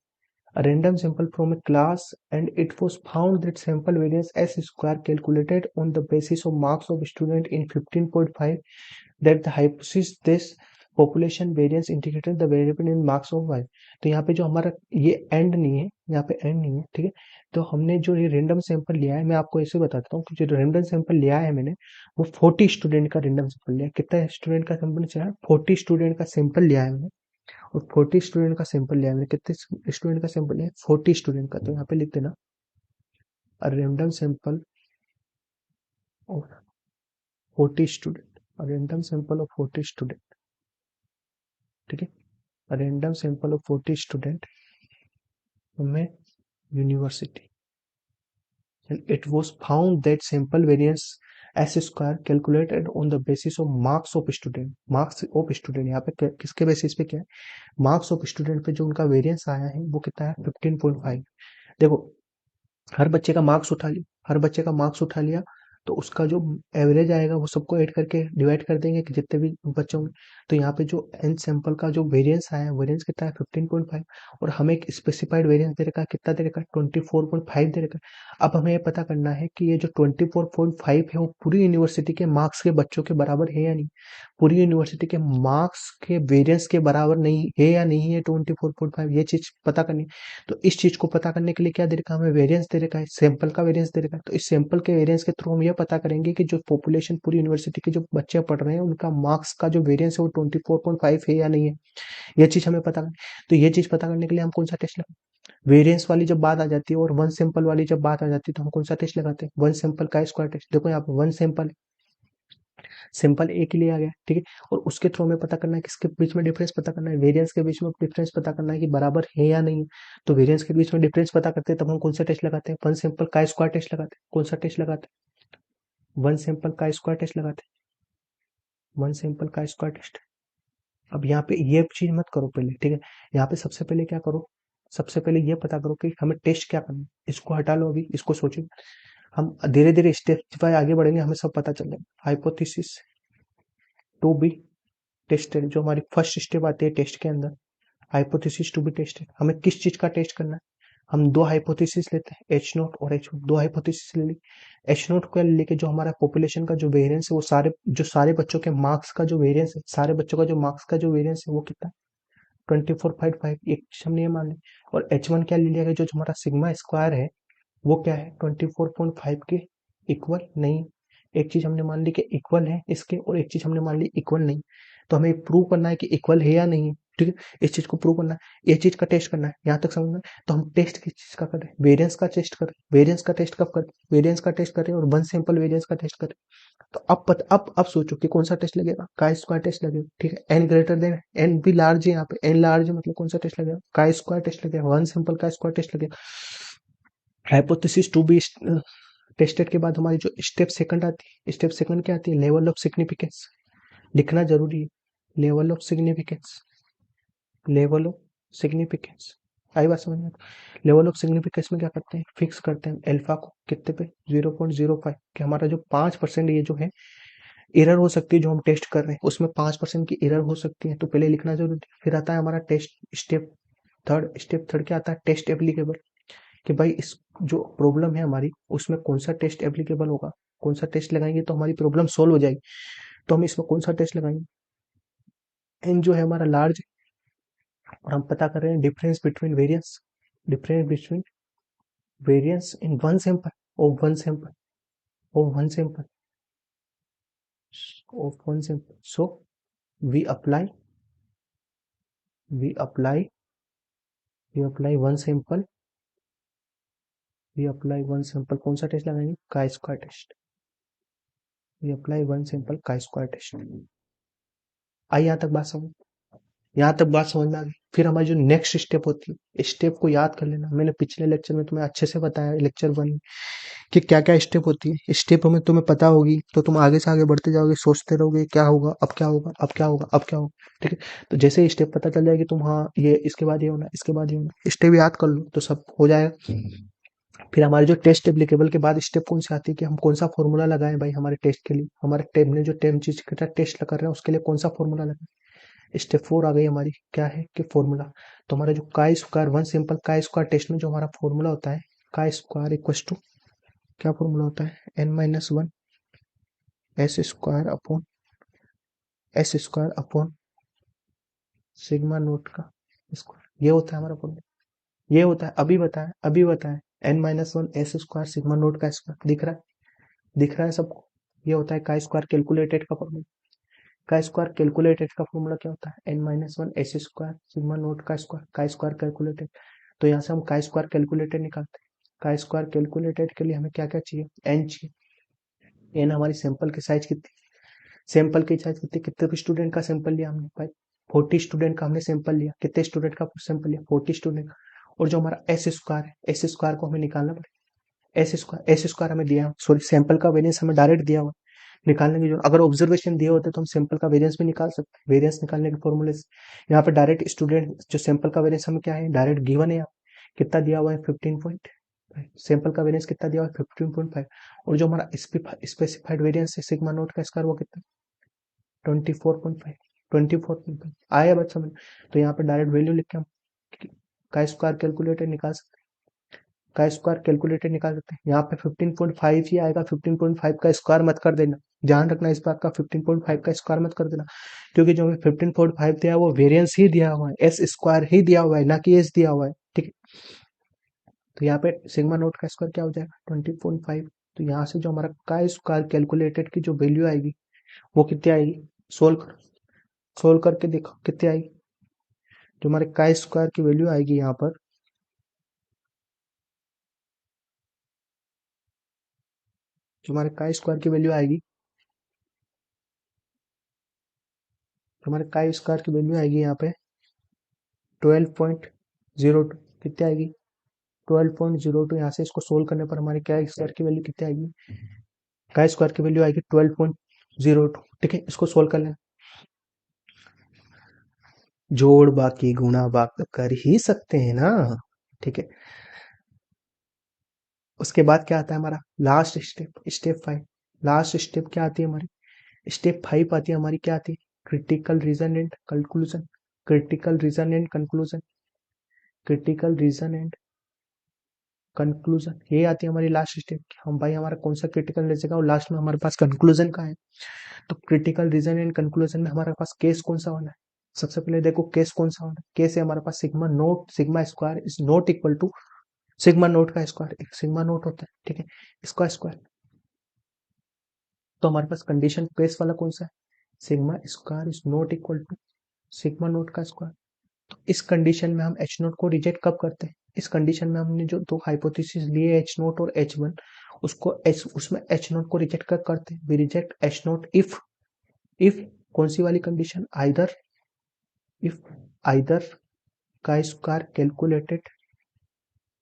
A random sample from a class and it was found that sample variance s square calculated on the basis of marks of student in 15.5, that the hypothesis this population variance indicated the variable in marks of y। तो यहाँ पे जो हमारा ये एंड नहीं है, यहाँ पे एंड नहीं है, ठीक है। तो हमने जो ये रेंडम सैंपल लिया है, मैं आपको ऐसे बताता हूँ कि जो रेंडम सैंपल लिया है मैंने वो 40 स्टूडेंट का रेंडम सैंपल लिया है। कितना स्टूडेंट का सैंपल लिया है, 40 स्टूडेंट का सैंपल लिया है मैंने, और 40 स्टूडेंट का सैंपल लिया है मैंने। कितने स्टूडेंट का सैंपल लिया है, 40 स्टूडेंट का। तो यहाँ पे लिख देना random sample of 40 student, random sample of 40 student, ठीक है, रैंडम सैंपल ऑफ 40 स्टूडेंट हमें university, it was found that sample variance s square calculated on the basis of marks of student, marks of student यहाँ पे किसके बेसिस पे क्या है, मार्क्स ऑफ स्टूडेंट पे जो उनका वेरिएंस आया है वो कितना है 15.5। देखो हर बच्चे का मार्क्स उठा लिया, हर बच्चे का मार्क्स उठा लिया तो उसका जो एवरेज आएगा वो सबको ऐड करके डिवाइड कर देंगे कि जितने भी बच्चे होंगे। तो यहाँ पे जो एन सैंपल का जो वेरिएंस आया है, वेरिएंस कितना है 15.5, और हमें एक स्पेसिफाइड वेरिएंस दे रखा है, कितना दे रखा है 24.5 दे रखा है। अब हमें ये पता करना है कि ये जो 24.5 है वो पूरी यूनिवर्सिटी के मार्क्स के बच्चों के बराबर है या नहीं, पूरी यूनिवर्सिटी के मार्क्स के वेरिएंस के बराबर नहीं है या नहीं है 24.5, ये चीज पता करनी। तो इस चीज को पता करने के लिए क्या दे रखा है, हमें वेरिएंस दे रखा है, सैंपल का वेरिएंस दे रखा है। तो इस सैंपल के वेरिएंस के थ्रू हम ये पता करेंगे कि जो पॉपुलेशन पूरी यूनिवर्सिटी के जो बच्चे पढ़ रहे हैं उनका मार्क्स का जो वेरिएंस है वो 24.5 है या नहीं है, ये चीज हमें पता करनी। तो ये चीज पता करने के लिए हम कौन सा टेस्ट लगाते, वेरिएंस वाली जब बात आ जाती है और वन सैंपल वाली जब बात आ जाती है तो हम कौन सा टेस्ट लगाते हैं, one sample chi square test. देखो यहाँ पे वन सैंपल, सिंपल ए के लिए आ गया, ठीक है। और उसके थ्रू हमें पता करना है किसके बीच में डिफरेंस पता करना है, वेरिएंस के बीच में डिफरेंस पता करना है कि बराबर है या नहीं। तो वेरिएंस के बीच में डिफरेंस पता करते हैं तब हम कौन सा टेस्ट लगाते हैं, वन सिंपल का स्क्वायर टेस्ट लगाते हैं। कौन सा टेस्ट लगाते हैं, वन सिंपल का स्क्वायर टेस्ट लगाते हैं, वन सिंपल का स्क्वायर टेस्ट। अब यहाँ पे ये चीज मत करो पहले, ठीक है। यहाँ पे सबसे पहले क्या करो, सबसे पहले ये पता करो कि हमें टेस्ट क्या करना है, इसको हटा लो, अभी इसको सोचो। हम धीरे धीरे स्टेप बाय आगे बढ़ेंगे, हमें सब पता चल जाएगा। हाइपोथेसिस टू बी टेस्टेड, जो हमारी फर्स्ट स्टेप आती है टेस्ट के अंदर, हाइपोथेसिस टू बी टेस्टेड। हमें किस चीज का टेस्ट करना है, हम दो हाइपोथेसिस लेते हैं एच नोट और एच, दो हाइपोथेसिस ले ली। एच नोट को लेके जो हमारा पॉपुलेशन का जो वेरिएंस है वो सारे जो सारे बच्चों के मार्क्स का जो वेरिएंस है, सारे बच्चों का जो मार्क्स का जो वेरिएंस है वो कितना है 24.5 एक चीज हमने ये मान ली, और H1 क्या ले लिया गया, जो हमारा सिग्मा स्क्वायर है वो क्या है 24.5 के इक्वल नहीं। एक चीज हमने मान ली कि इक्वल है इसके, और एक चीज हमने मान ली इक्वल नहीं। तो हमें प्रूव करना है कि इक्वल है या नहीं है, ठीक है। इस चीज को प्रूव करना है, ये चीज का टेस्ट करना है, यहाँ तक समझ में। तो हम टेस्ट किस चीज का करें, वेरिएंस का टेस्ट करें। वेरिएंस का टेस्ट कब करें, वेरिएंस का टेस्ट करें और वन सैंपल वेरिएंस का टेस्ट करें। तो अब सोचो कि कौन सा टेस्ट लगेगा, का स्क्वायर टेस्ट लगेगा, ठीक है। एन ग्रेटर देन एन भी लार्ज है, यहाँ पे एन लार्ज है, मतलब कौन सा टेस्ट लगेगा, का स्क्वायर टेस्ट लगेगा, one sample chi square test लगेगा। हाइपोथेसिस टू बी टेस्टेड के बाद हमारी जो स्टेप सेकंड आती है, स्टेप सेकंड क्या आती है, लेवल ऑफ सिग्निफिकेंस। लिखना जरूरी है, level of significance, level of significance. आई बात समझ में। लेवल ऑफ सिग्निफिकेंस में क्या करते हैं, फिक्स करते हैं अल्फा को कितने पे 0.05, कि हमारा जो 5% ये जो है एरर हो सकती है, जो हम टेस्ट कर रहे हैं उसमें 5% की एरर हो सकती है, तो पहले लिखना जरूरी है। फिर आता है हमारा test step third. Step third क्या आता है, टेस्ट एप्लीकेबल, कि भाई इस जो प्रॉब्लम है हमारी उसमें कौन सा टेस्ट एप्लीकेबल होगा, कौन सा टेस्ट लगाएंगे तो हमारी प्रॉब्लम सोल्व हो जाएगी। तो हम इसमें कौन सा टेस्ट लगाएंगे, एन जो है हमारा लार्ज, और हम पता कर रहे हैं difference between variance, difference between variance in one sample, of one sample, of one sample, of one sample. So we apply, we apply, we apply one sample, we apply one sample, कौन सा टेस्ट लगाएंगे, chi square test. We apply one sample chi square test. आई यहाँ तक बात समझ, यहाँ तक बात समझ में आ गई। फिर हमारी जो नेक्स्ट स्टेप होती है, स्टेप को याद कर लेना। मैंने पिछले लेक्चर में तुम्हें अच्छे से बताया, लेक्चर 1 कि क्या क्या स्टेप होती है। स्टेप में तुम्हें पता होगी तो तुम आगे से आगे बढ़ते जाओगे, सोचते रहोगे क्या होगा, अब क्या होगा, अब क्या होगा, अब क्या होगा, ठीक है। तो जैसे ही स्टेप पता चल जाएगी तुम, हाँ ये इसके बाद ये होना, इसके बाद ये होना, स्टेप याद कर लो तो सब हो जाएगा। फिर हमारे जो टेस्ट एप्लीकेबल के बाद स्टेप कौन सी आती है, कि हम कौन सा फॉर्मूला लगाएं भाई हमारे टेस्ट के लिए, हमारे टेम ने जो टेम चीज का टेस्ट कर रहे हैं उसके लिए कौन सा फॉर्मूला लगाएं। स्टेप 4 आ गई हमारी, क्या है कि फॉर्मूला। तो हमारा जो का स्क्वायर, वन सिंपल का स्क्वायर टेस्ट में जो हमारा फॉर्मूला होता है, का स्क्वायर इक्वल टू, क्या फॉर्मूला होता है, n-1 S square upon, S square upon sigma naught का स्क्वायर, ये होता है हमारा फॉर्मूला। ये होता है, अभी बताया, अभी बताया, n-1 S square sigma naught का स्क्वायर, दिख रहा है, दिख रहा है सबको। ये होता है का स्क्वायर कैलकुलेटेड का फॉर्मूला। का स्क्वायर कैलकुलेटेड का फॉर्मूला क्या होता है, n-1 S square sigma naught का स्क्वायर, का स्क्वायर कैलकुलेटेड। तो यहाँ से हम का स्क्वायर कैलकुलेटेड निकालते हैं। का स्क्वायर कैलकुलेटेड के लिए हमें क्या क्या चाहिए, एन चाहिए। एन हमारी सैंपल की साइज कितनी, सैंपल की साइज कितनी, कितने स्टूडेंट का सैंपल लिया हमने भाई, 40 स्टूडेंट का हमने सैंपल लिया। कितने स्टूडेंट का सैंपल लिया, 40 स्टूडेंट का। और जो हमारा एस स्क्वायर है, एस स्क्वायर को हमें निकालना पड़ेगा। एस स्क्वायर हमें दिया, सॉरी सैंपल का वेरियंस हमें डायरेक्ट दिया हुआ, निकालने की जो, अगर ऑब्जर्वेशन दिए होते तो हम सैंपल का वेरियंस भी निकाल सकते हैं। वेरियंस निकालने के फॉर्मूले से यहाँ पे डायरेक्ट स्टूडेंट जो सैंपल का वेरियंस हमें क्या है डायरेक्ट गिवन है, यहाँ कितना दिया हुआ है 15.5, सैंपल का वेरियंस कितना दिया हुआ है 15.5। और जो हमारा स्पेसिफाइड वेरियंस है सिग्मा नोट का स्क्वायर वो कितना 24.5, 24.5 आया बात समझ। तो यहाँ पे डायरेक्ट वैल्यू लिख के हम का स्क्वायर कैलकुलेटर निकाल सकते हैं, का स्क्वायर कैलकुलेटर निकाल सकते हैं। यहाँ पे 15.5 ही आएगा, 15.5 का स्क्वायर मत कर देना, ध्यान रखना इस बात का, 15.5 का स्क्वायर मत कर देना, क्योंकि जो हमें 15.5 दिया है वो वेरिएंस ही दिया हुआ है, एस स्क्वायर ही दिया हुआ है, ना कि एस दिया हुआ है, ठीक है। तो यहाँ पे सिग्मा नोट का स्क्वायर क्या हो जाएगा 20.5। तो यहाँ से जो हमारा का स्क्वायर कैलकुलेटेड की जो वैल्यू आएगी वो कितनी आएगी, सोल्व कर, सोल्व करके देखो कितनी आएगी। जो हमारे का स्क्वायर की वैल्यू आएगी यहाँ पर, जो हमारे का स्क्वायर की वैल्यू आएगी, जो हमारे का स्क्वायर की वैल्यू आएगी यहाँ पे 12.02, कितनी आएगी 12.02। यहाँ से इसको सोल्व करने पर हमारे क्या स्क्वायर की वैल्यू कितनी आएगी, का स्क्वायर की वैल्यू आएगी 12.02, ठीक है। इसको सोल्व कर लेना, जोड़ बाकी गुणा बाकी कर ही सकते हैं ना, ठीक है। उसके बाद क्या आता है हमारा last step, step 5। Last step क्या आती है हमारी, स्टेप 5 आती है हमारी, क्या आती है, critical region and conclusion, critical region and conclusion, critical region and conclusion, ये आती है हमारी लास्ट स्टेप। हम भाई हमारा कौन सा क्रिटिकल रीजन और लास्ट में हमारे पास कंक्लूजन का है। तो क्रिटिकल रीजन एंड कंक्लूजन में हमारे पास केस कौन सा होना है, सबसे पहले देखो केस कौन सा होना है, केस है हमारे पास sigma naught, sigma square is not equal to sigma naught का स्क्वायर, एक सिग्मा नोट होता है, ठीक है, इसका स्क्वायर। तो हमारे पास कंडीशन केस वाला कौन सा है, sigma square is not equal to sigma naught का स्क्वायर। तो इस कंडीशन में हम एच नोट को रिजेक्ट कब करते हैं, इस कंडीशन में हमने जो दो हाइपोथेसिस लिए एच नोट और एच वन, उसको एच उसमें एच नोट को रिजेक्ट कब करते हैं, we reject H naught if कौन सी वाली condition, either if either chi square calculated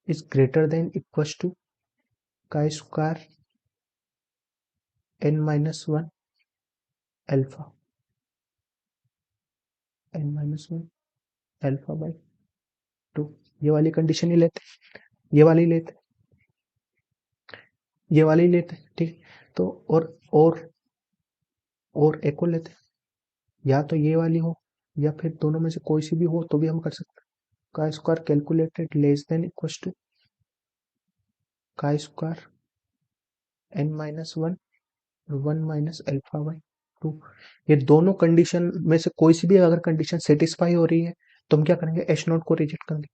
is greater than equals to chi square n minus one alpha, n minus one alpha by two, ये वाली कंडीशन ही लेते, ये वाली लेते, ये वाली लेते, ठीक। तो और एक और लेते, या तो ये वाली हो या फिर दोनों में से कोई सी भी हो तो भी हम कर सकते हैं। का square calculated less than equals to chi square n minus one, one minus alpha by two. ये दोनों कंडीशन में से कोई सी भी अगर कंडीशन सेटिस्फाई हो रही है तो हम क्या करेंगे, एच नोट को रिजेक्ट करेंगे।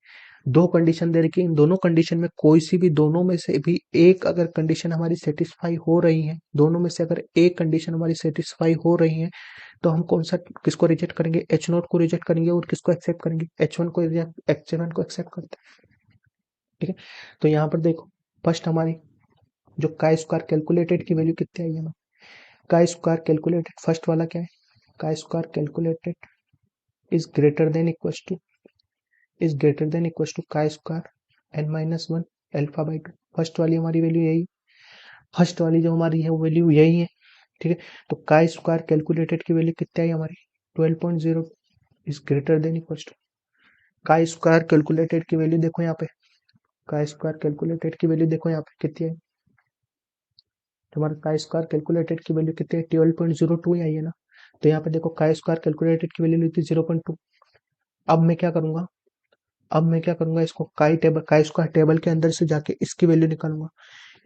दो कंडीशन दे रखी है, इन दोनों कंडीशन में कोई सी भी, दोनों में से भी एक अगर कंडीशन हमारी सेटिस्फाई हो रही है, दोनों में से अगर एक कंडीशन हमारी सेटिस्फाई हो रही है तो हम कौन सा, किसको रिजेक्ट करेंगे, एच नोट को रिजेक्ट करेंगे और किसको एक्सेप्ट करेंगे, एच वन को, एच वन को एक्सेप्ट करते हैं, ठीक है। तो यहाँ पर देखो फर्स्ट हमारी जो का स्क्वायर कैलकुलेटेड की वैल्यू कितनी आई है, का स्क्वायर कैलकुलेटेड फर्स्ट वाला क्या है, chi square calculated is greater than equals to, is greater than equals to chi square N minus one alpha by two. First वाली हमारी वैल्यू यही, फर्स्ट वाली जो हमारी है वो वैल्यू यही है, ठीक है। तो का स्क्वायर कैलकुलेटेड की वैल्यू कितनी आई हमारी 12.0 is greater than equals to, chi square calculated की वैल्यू देखो यहाँ पे, का स्क्वायर कैलकुलेटेड की वैल्यू देखो यहाँ पे कितनी है, तुम्हारा का स्क्वायर कैलकुलेटेड की वैल्यू कितनी है 12.02 आई है ना। तो यहाँ पे देखो का स्क्वायर कैलकुलेटेड की वैल्यू ली थी 0.2। अब मैं क्या करूंगा, अब मैं क्या करूंगा, इसको काई टेबल, का स्क्वायर टेबल के अंदर से जाके इसकी वैल्यू निकालूंगा।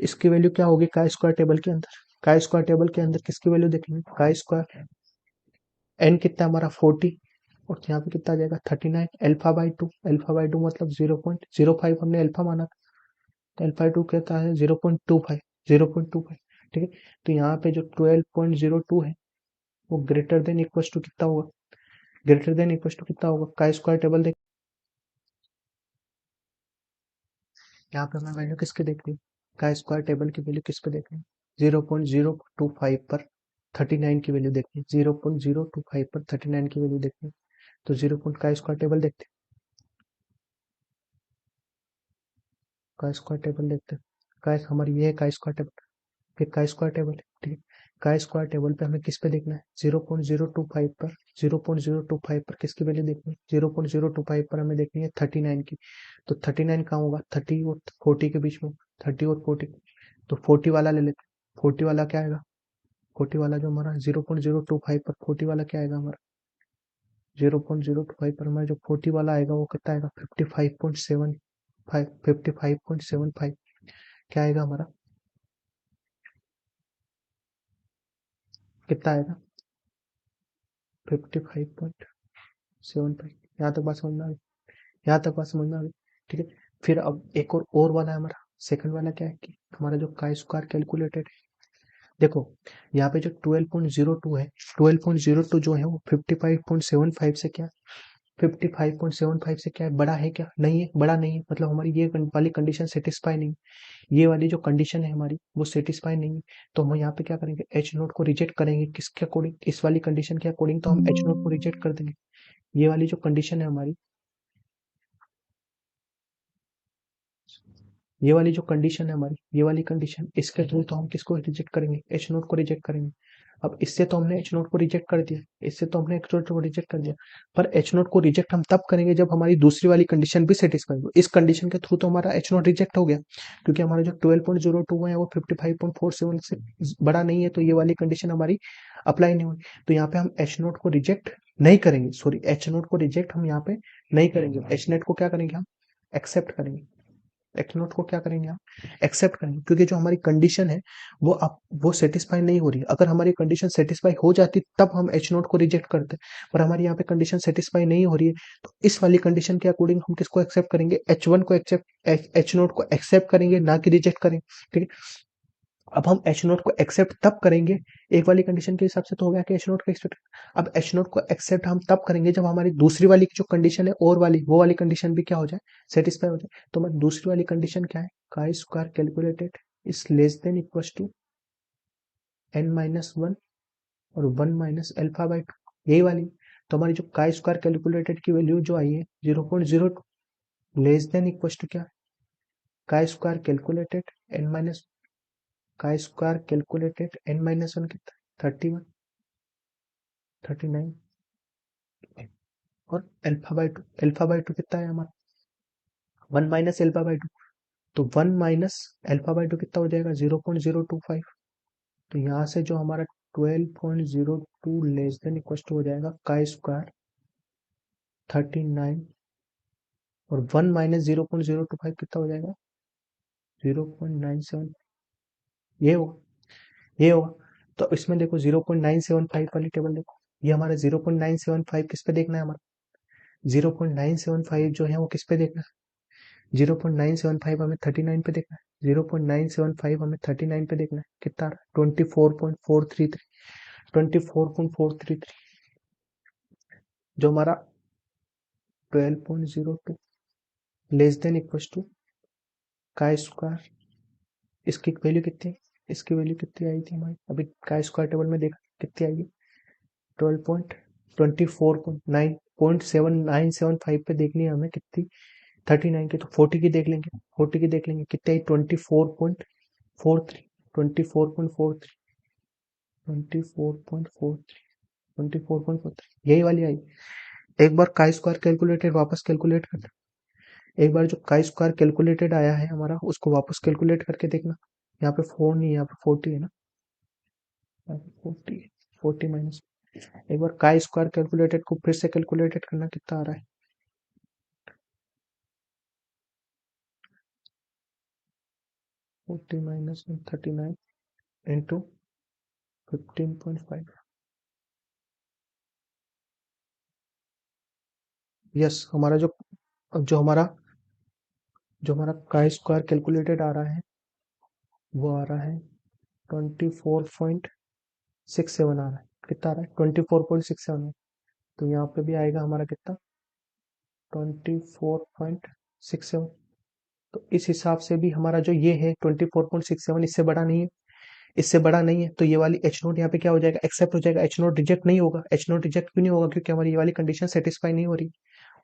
इसकी वैल्यू क्या होगी का स्क्वायर टेबल के अंदर, का स्क्वायर टेबल के अंदर किसकी वैल्यू देखेंगे, का स्क्वायर एन कितना हमारा 40 और यहाँ पे कितना आ जाएगा 39 alpha by to, alpha by to मतलब 0.05 हमने अल्फा माना, तो अल्फा टू कहता है 0.25, 0.25, ठीक है। तो यहाँ पे जो 12.02 है वो ग्रेटर देन इक्वल टू कितना होगा, ग्रेटर देन इक्वल टू कितना होगा, का स्क्वायर टेबल देख, यहाँ पे हमें वैल्यू किसके देखनी है, का स्क्वायर टेबल की वैल्यू किस पे देखनी है, 0.025 पर 39 की वैल्यू देखनी है, 0.025 पर 39 की वैल्यू देखनी है। तो 0 पॉइंट का स्क्वायर टेबल देखते हैं, का स्क्वायर टेबल देखते हैं, का हमारी ये है का स्क्वायर टेबल, फिर का स्क्वायर टेबल है, ठीक है। का स्क्वायर टेबल पे हमें किस पे देखना है, 0.025 पर, 0.025 पर किसकी वैल्यू देखनी है, 0.025 पर हमें देखनी है 39 की। तो 39 कहाँ होगा, 30 और 40 के बीच में, 30 और 40, तो 40 वाला ले लेते हैं। 40 वाला क्या आएगा, 40 वाला जो हमारा 0.025 पर 40 वाला क्या आएगा हमारा, 0.025 पर हमारा जो 40 वाला आएगा वो कितना आएगा 55.75, 55.75 क्या आएगा हमारा, कितना आएगा 55.75। यहाँ तक बात समझ में आ गई, यहाँ तक बात समझ में आ गई, ठीक है। फिर अब एक और वाला है हमारा, सेकंड वाला क्या है कि हमारा जो का स्क्वायर कैलकुलेटेड है, देखो यहाँ पे जो 12.02 है, 12.02 जो है वो 55.75 से क्या, 55.75 से क्या है, बड़ा है क्या, नहीं है, बड़ा नहीं है, मतलब हमारी ये वाली कंडीशन सेटिस्फाई नहीं, ये वाली जो कंडीशन है हमारी वो सेटिस्फाई नहीं है। तो हम यहाँ पे क्या करेंगे, एच नोट को रिजेक्ट करेंगे, किसके अकॉर्डिंग, इस वाली कंडीशन के अकॉर्डिंग, तो हम एच नोट को रिजेक्ट कर देंगे। ये वाली जो कंडीशन है हमारी, ये वाली जो कंडीशन है हमारी, ये वाली कंडीशन, इसके थ्रू तो हम किसको रिजेक्ट करेंगे, एच नोट को रिजेक्ट करेंगे। अब इससे तो हमने एच नोट को रिजेक्ट कर दिया, इससे तो हमने एच नोट को रिजेक्ट कर दिया, पर एच नोट को रिजेक्ट हम तब करेंगे जब हमारी दूसरी वाली कंडीशन भी सेटिस्फाई हो। इस कंडीशन के थ्रू तो हमारा एच नोट रिजेक्ट हो गया, क्योंकि हमारा जो 12.02 है वो 55.47 से बड़ा नहीं है, तो ये वाली कंडीशन हमारी अप्लाई नहीं हुई। तो यहाँ पे हम एच नोट को रिजेक्ट नहीं करेंगे, सॉरी एच नोट को रिजेक्ट हम यहाँ पे नहीं करेंगे, एच नेट को क्या करेंगे हम एक्सेप्ट करेंगे, एक्स नोट को क्या करेंगे हम, एक्सेप्ट करेंगे, क्योंकि जो हमारी कंडीशन है वो सेटिस्फाई नहीं हो रही है। अगर हमारी कंडीशन सेटिस्फाई हो जाती तब हम एच नोट को रिजेक्ट करते, पर हमारी यहाँ पे कंडीशन सेटिस्फाई नहीं हो रही है, तो इस वाली कंडीशन के अकॉर्डिंग हम किसको एक्सेप्ट करेंगे, एच वन को एक्सेप्ट, एच नोट को एक्सेप्ट करेंगे, ना कि रिजेक्ट करेंगे। ठीक है, अब हम एच नोट को एक्सेप्ट तब करेंगे, एक वाली कंडीशन के हिसाब से तो हो गया कि एच नोट को एक्सेप्ट, अब एच नोट को एक्सेप्ट हम तब करेंगे जब हमारी दूसरी वाली की जो कंडीशन है और वाली वो वाली कंडीशन भी क्या हो जाए, सेटिस्फाई हो जाए। तो हमारी दूसरी वाली कंडीशन क्या है, chi square calculated is less than equal to N minus one और one minus alpha by two, यही वाली। तो हमारी जो का स्क्वायर कैलकुलेटेड की वैल्यू जो आई है 0.02 लेस देन इक्वल टू क्या, chi square calculated n minus, chi square calculated n minus one कितना, 31, 39, और अल्फा बाई टू कितना है हमारा, one minus alpha by two, तो one minus alpha by two कितना हो जाएगा, 0.025। तो यहाँ से जो हमारा 12.02 लेस देन इक्वल टू हो जाएगा का स्क्वायर 39, और वन माइनस 0.025 कितना हो जाएगा, 0.97, ये होगा, ये होगा। तो इसमें देखो 0.975 वाली टेबल देखो, ये हमारा 0.975 किस पे देखना है, हमारा 0.975 जो है वो किस पे देखना है, 0.975 हमें 39 पे देखना है, 0.975 हमें 39 पे देखना है, कितना आ रहा है, 24.433, 24.433, जो हमारा 12.02 less than equal to chi square, इसकी वैल्यू कितनी है, इसकी वैल्यू कितनी आई थी हमारी, अभी का स्क्वायर टेबल में देखा कितनी आई है, 12.24.9.7975 पे देखनी है हमें कितनी, 39 की, तो 40 की देख लेंगे, 40 की देख लेंगे कितनी आई, 24.43, 24.43, 24.43, 24.43, यही वाली आई। एक बार का स्क्वायर कैलकुलेटेड वापस कैलकुलेट करना, एक बार जो का स्क्वायर कैलकुलेटेड आया है हमारा उसको वापस कैलकुलेट करके देखना, यहाँ पे 4 नहीं, यहाँ पे 40 है ना, यहाँ पे 40, 40 माइनस, एक बार का स्क्वायर कैलकुलेटेड को फिर से कैलकुलेटेड करना, कितना आ रहा है, 40 माइनस 39 इंटू 15.5, यस, हमारा जो हमारा जो हमारा का स्क्वायर कैलकुलेटेड आ रहा है वो आ रहा है 24.67 आ रहा है, कितना आ रहा है, 24.67, तो यहाँ पे भी आएगा हमारा कितना, 24.67। तो इस हिसाब से भी हमारा जो ये है 24.67 इससे बड़ा नहीं है, इससे बड़ा नहीं है, तो ये वाली एच नोट यहाँ पे क्या हो जाएगा, एक्सेप्ट हो जाएगा, एच नोट रिजेक्ट नहीं होगा। एच नोट रिजेक्ट क्यों नहीं होगा, क्योंकि हमारी ये वाली कंडीशन सेटिस्फाई नहीं हो रही,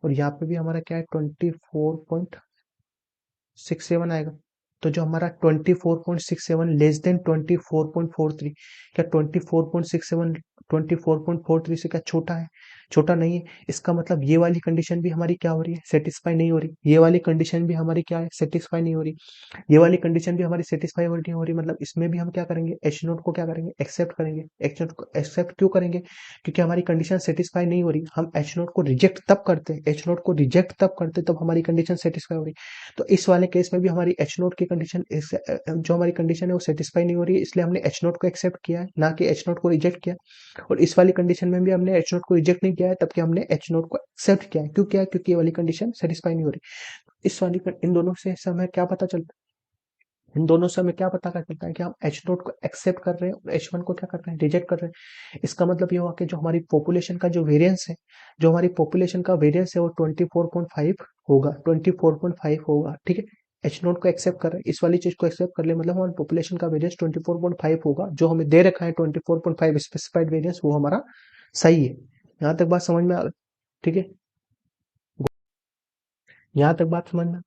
और यहाँ पे भी हमारा क्या है 24.67 आएगा। तो जो हमारा 24.67 लेस देन 24.43, क्या 24.67 24.43 से क्या छोटा है, छोटा नहीं है, इसका मतलब ये वाली कंडीशन भी हमारी क्या हो रही है, सेटिस्फाई नहीं हो रही, ये वाली कंडीशन भी हमारी क्या है, सेटिस्फाई नहीं हो रही, ये वाली कंडीशन भी हमारी सेटिस्फाई नहीं हो रही, मतलब इसमें भी हम क्या करेंगे, एच नोट को क्या करेंगे, एक्सेप्ट करेंगे। एच नोट को एक्सेप्ट क्यों करेंगे, क्योंकि हमारी कंडीशन सेटिस्फाई नहीं हो रही, हम एच नोट को रिजेक्ट तब करते हैं, एच नोट को रिजेक्ट तब करते तब हमारी कंडीशन सेटिस्फाई हो रही। तो इस वाले केस में भी हमारी एच नोट की कंडीशन, जो हमारी कंडीशन है वो सेटिस्फाई नहीं हो रही है, इसलिए हमने एच नोट को एक्सेप्ट किया है, ना कि एच नोट को रिजेक्ट किया। और इस वाली कंडीशन में भी हमने एच नोट को रिजेक्ट नहीं किया है, तब कि हमने एच नोट को एक्सेप्ट किया है, क्यों किया है, क्योंकि ये वाली कंडीशन सेटिस्फाई नहीं हो रही। इस वाली इन दोनों से हमें क्या पता चलता है, इन दोनों से हमें क्या पता कर चलता है कि हम एच नोट को एक्सेप्ट कर रहे हैं और एच वन को क्या कर रहे हैं, रिजेक्ट कर रहे हैं। इसका मतलब ये हुआ कि जो हमारी पॉपुलेशन का जो वेरिएंस है, जो हमारी पॉपुलेशन का वेरिएंस है वो 24.5 होगा, 24.5 होगा, ठीक है। एच नोट को एक्सेप्ट कर रहे हैं, इस वाली चीज को एक्सेप्ट कर ले, मतलब हमारी पॉपुलेशन का वेरिएंस 24.5 होगा, जो हमें दे रखा है 24.5 स्पेसिफाइड वेरिएंस, वो हमारा सही है। यहाँ तक बात समझ में आ, ठीक है, यहाँ तक बात समझ में।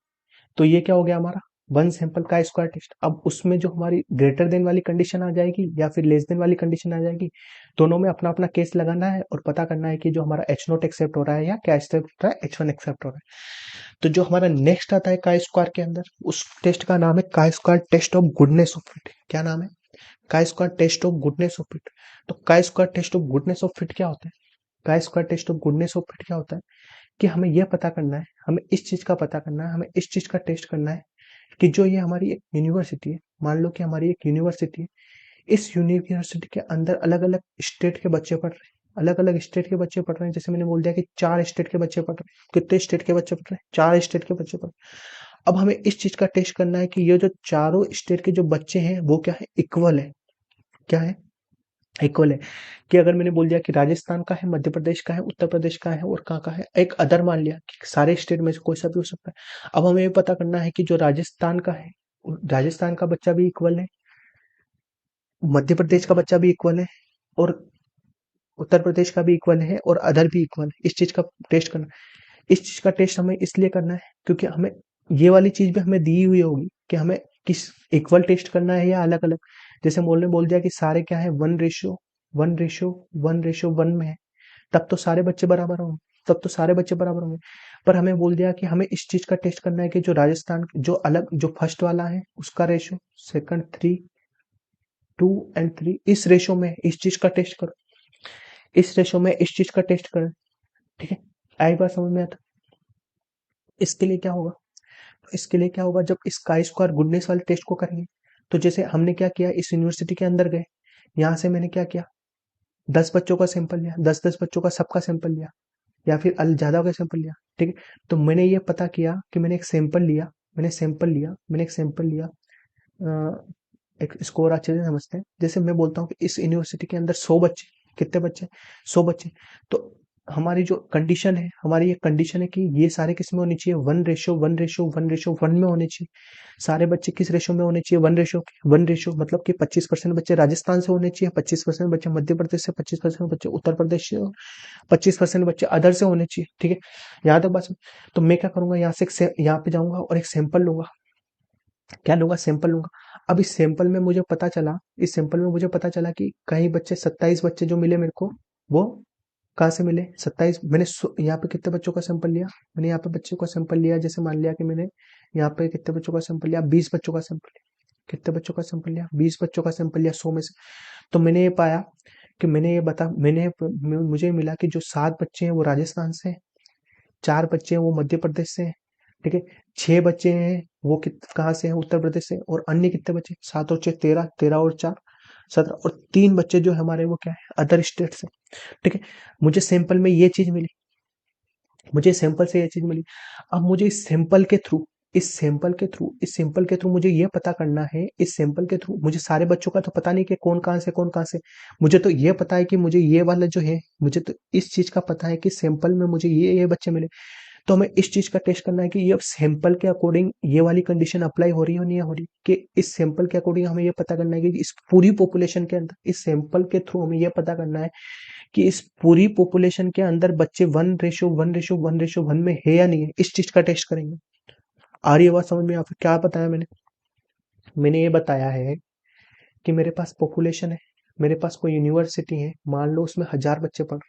तो ये क्या हो गया हमारा, one sample chi square test. अब उसमें जो हमारी ग्रेटर देन वाली कंडीशन आ जाएगी या फिर लेस देन वाली कंडीशन आ जाएगी, दोनों में अपना अपना केस लगाना है और पता करना है कि जो हमारा एच नोट एक्सेप्ट हो रहा है या क्या एक्सेप्ट हो रहा है, एच वन एक्सेप्ट हो रहा है। तो जो हमारा नेक्स्ट आता है का स्क्वायर के अंदर, उस टेस्ट का नाम है chi square test of goodness of fit. क्या नाम है, chi square test of goodness of fit. तो chi square test of goodness of fit क्या होता है, chi square test of goodness of fit क्या होता है, कि हमें यह पता करना है, हमें इस चीज का पता करना है, हमें इस चीज का टेस्ट करना है कि जो ये हमारी एक यूनिवर्सिटी है, मान लो कि हमारी एक यूनिवर्सिटी है, इस यूनिवर्सिटी के अंदर अलग अलग स्टेट के बच्चे पढ़ रहे हैं, अलग अलग स्टेट के बच्चे पढ़ रहे हैं। जैसे मैंने बोल दिया कि 4 स्टेट के बच्चे पढ़ रहे हैं। कितने स्टेट के बच्चे पढ़ रहे हैं? 4 स्टेट के बच्चे पढ़ रहे हैं। अब हमें इस चीज का टेस्ट करना है कि ये जो चारों स्टेट के जो बच्चे हैं वो क्या है, इक्वल है। क्या है? इक्वल है। कि अगर मैंने बोल दिया कि राजस्थान का है, मध्य प्रदेश का है, उत्तर प्रदेश का है और कहाँ का है, एक अदर मान लिया कि सारे स्टेट में से कोई सा भी हो सकता है। अब हमें ये पता करना है कि जो राजस्थान का है, राजस्थान का बच्चा भी इक्वल है, मध्य प्रदेश का बच्चा भी इक्वल है और उत्तर प्रदेश का भी इक्वल है और अदर भी इक्वल है। इस चीज का टेस्ट करना। इस चीज का टेस्ट हमें इसलिए करना है क्योंकि हमें ये वाली चीज भी हमें दी हुई होगी कि हमें किस इक्वल टेस्ट करना है या अलग अलग। जैसे मोल ने बोल दिया कि सारे क्या है, 1:1:1:1 में है, तब तो सारे बच्चे बराबर होंगे, तब तो सारे बच्चे बराबर होंगे। पर हमें बोल दिया कि हमें इस चीज का टेस्ट करना है कि जो राजस्थान जो अलग जो फर्स्ट वाला है उसका रेशियो, सेकंड 3:2 और 3 इस रेशियो में, इस चीज का टेस्ट करो, इस रेशियो में इस चीज का टेस्ट करें। ठीक है, आई बात समझ में आता? इसके लिए क्या होगा, इसके लिए क्या होगा, जब इस काई स्क्वायर गुडनेस वाले टेस्ट को करेंगे तो जैसे हमने क्या किया, इस यूनिवर्सिटी के अंदर गए, यहाँ से मैंने क्या किया, 10 बच्चों का सैंपल लिया, 10-10 बच्चों का सबका सैंपल लिया या फिर ज्यादा का सैंपल लिया। ठीक है, तो मैंने ये पता किया कि मैंने एक सैंपल लिया, मैंने एक सैंपल लिया। एक स्कोर अच्छे से समझते हैं। जैसे मैं बोलता हूँ कि इस यूनिवर्सिटी के अंदर 100 बच्चे, कितने बच्चे, 100 बच्चे। तो हमारी जो कंडीशन है, हमारी ये कंडीशन है कि ये सारे किस में होनी चाहिए, 1:1:1:1 में होने चाहिए। सारे बच्चे किस रेशो में होने चाहिए, 1:1 मतलब कि 25% बच्चे राजस्थान से होने चाहिए, 25% बच्चे मध्य प्रदेश से, 25% बच्चे उत्तर प्रदेश से, 25% बच्चे अदर से होने चाहिए। ठीक है, यहाँ तक बात। तो मैं क्या करूंगा, यहाँ से यहाँ पे जाऊंगा और एक सैंपल लूंगा। क्या लूंगा, सैंपल लूंगा। अब इस सैंपल में मुझे पता चला कि कई बच्चे, 27 बच्चे जो मिले मेरे को, वो कहाँ से मिले, 27। मैंने यहाँ पे कितने बच्चों का सैंपल लिया, मैंने यहाँ पे बच्चों का सैंपल लिया। जैसे मान लिया कि मैंने यहाँ पे कितने बच्चों का सैंपल लिया, 20 बच्चों का सैंपल लिया। कितने बच्चों का सैंपल लिया, 20 बच्चों का सैंपल लिया 100 में से। तो मैंने ये पाया कि मुझे मिला कि जो 7 बच्चे हैं वो राजस्थान से हैं, 4 बच्चे हैं वो मध्य प्रदेश से हैं। ठीक है, 6 बच्चे हैं वो कहाँ से हैं, उत्तर प्रदेश से। और अन्य कितने बचे, 7 और 6 13, 13 और 4 17, और 3 बच्चे जो है हमारे वो क्या है, अदर स्टेट से। ठीक है, मुझे सैंपल में ये चीज मिली, मुझे सैंपल से ये चीज मिली। अब मुझे इस सैंपल के थ्रू मुझे ये पता करना है, इस सैंपल के थ्रू मुझे सारे बच्चों का तो पता नहीं कि कौन कहाँ से। मुझे तो ये पता है कि मुझे ये वाला जो है, मुझे तो इस चीज का पता है कि सैंपल में मुझे ये बच्चे मिले। तो हमें इस चीज का टेस्ट करना है कि ये सैंपल के अकॉर्डिंग ये वाली कंडीशन अप्लाई हो रही है, नहीं हो रही, कि इस सैंपल के अकॉर्डिंग हमें ये पता करना है कि इस पूरी पॉपुलेशन के अंदर, इस सैंपल के थ्रू हमें ये पता करना है कि इस पूरी पॉपुलेशन के अंदर बच्चे 1:1:1:1 में है या नहीं है। इस चीज का टेस्ट करेंगे। आ रही है बात समझ में? या फिर क्या बताया मैंने, ये बताया है कि मेरे पास पॉपुलेशन है, मेरे पास कोई यूनिवर्सिटी है, मान लो उसमें 1000 बच्चे पढ़,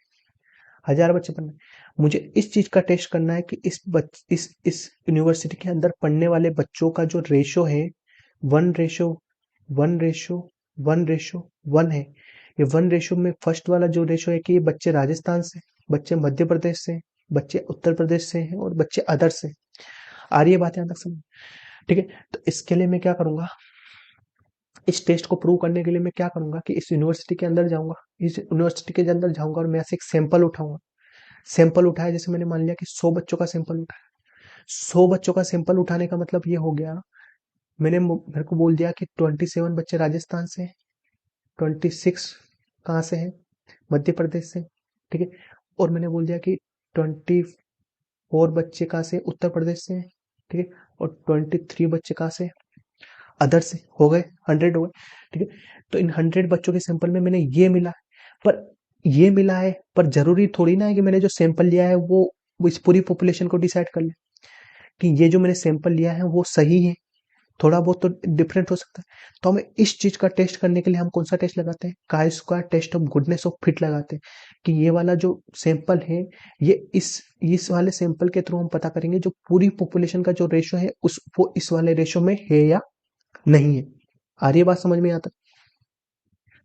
1000 बच्चे पढ़ रहे। मुझे इस चीज का टेस्ट करना है कि इस यूनिवर्सिटी के अंदर पढ़ने वाले बच्चों का जो रेशो है, 1:1:1:1 है। ये 1 रेशो में फर्स्ट वाला जो रेशो है कि ये बच्चे राजस्थान से, बच्चे मध्य प्रदेश से, बच्चे उत्तर प्रदेश से हैं और बच्चे अदर से। आ रही है बात यहाँ तक समझ? ठीक है, तो इसके लिए मैं क्या करूंगा, इस टेस्ट को प्रूव करने के लिए मैं क्या करूंगा कि इस यूनिवर्सिटी के अंदर जाऊंगा, इस यूनिवर्सिटी के अंदर जाऊंगा और मैं ऐसे एक सैंपल उठाऊंगा। सैंपल उठाया, जैसे मैंने मान लिया कि 100 बच्चों का सैंपल उठाया। 100 बच्चों का सैंपल उठाने का मतलब ये हो गया, मेरे को बोल दिया कि 27 बच्चे राजस्थान से, 26 कहाँ से हैं, मध्य प्रदेश से। ठीक है, और मैंने बोल दिया कि 24 बच्चे कहाँ से, उत्तर प्रदेश से हैं। ठीक है, और 23 बच्चे कहाँ से, अदर से। हो गए 100 हो गए। ठीक है, तो इन 100 बच्चों के सैंपल में मैंने ये मिला है, पर जरूरी थोड़ी ना है कि मैंने जो सैंपल लिया है वो इस पूरी पॉपुलेशन को डिसाइड कर ले कि ये जो मैंने सैंपल लिया है वो सही है। थोड़ा बहुत तो डिफरेंट हो सकता है। तो हमें इस चीज का टेस्ट करने के लिए हम कौन सा टेस्ट लगाते हैं, chi square test of goodness of fit लगाते हैं कि ये वाला जो सैंपल है, ये इस वाले सैंपल के थ्रू हम पता करेंगे जो पूरी पॉपुलेशन का जो रेशो है वो इस वाले रेशो में है या नहीं है। आ रही है बात समझ में? आता?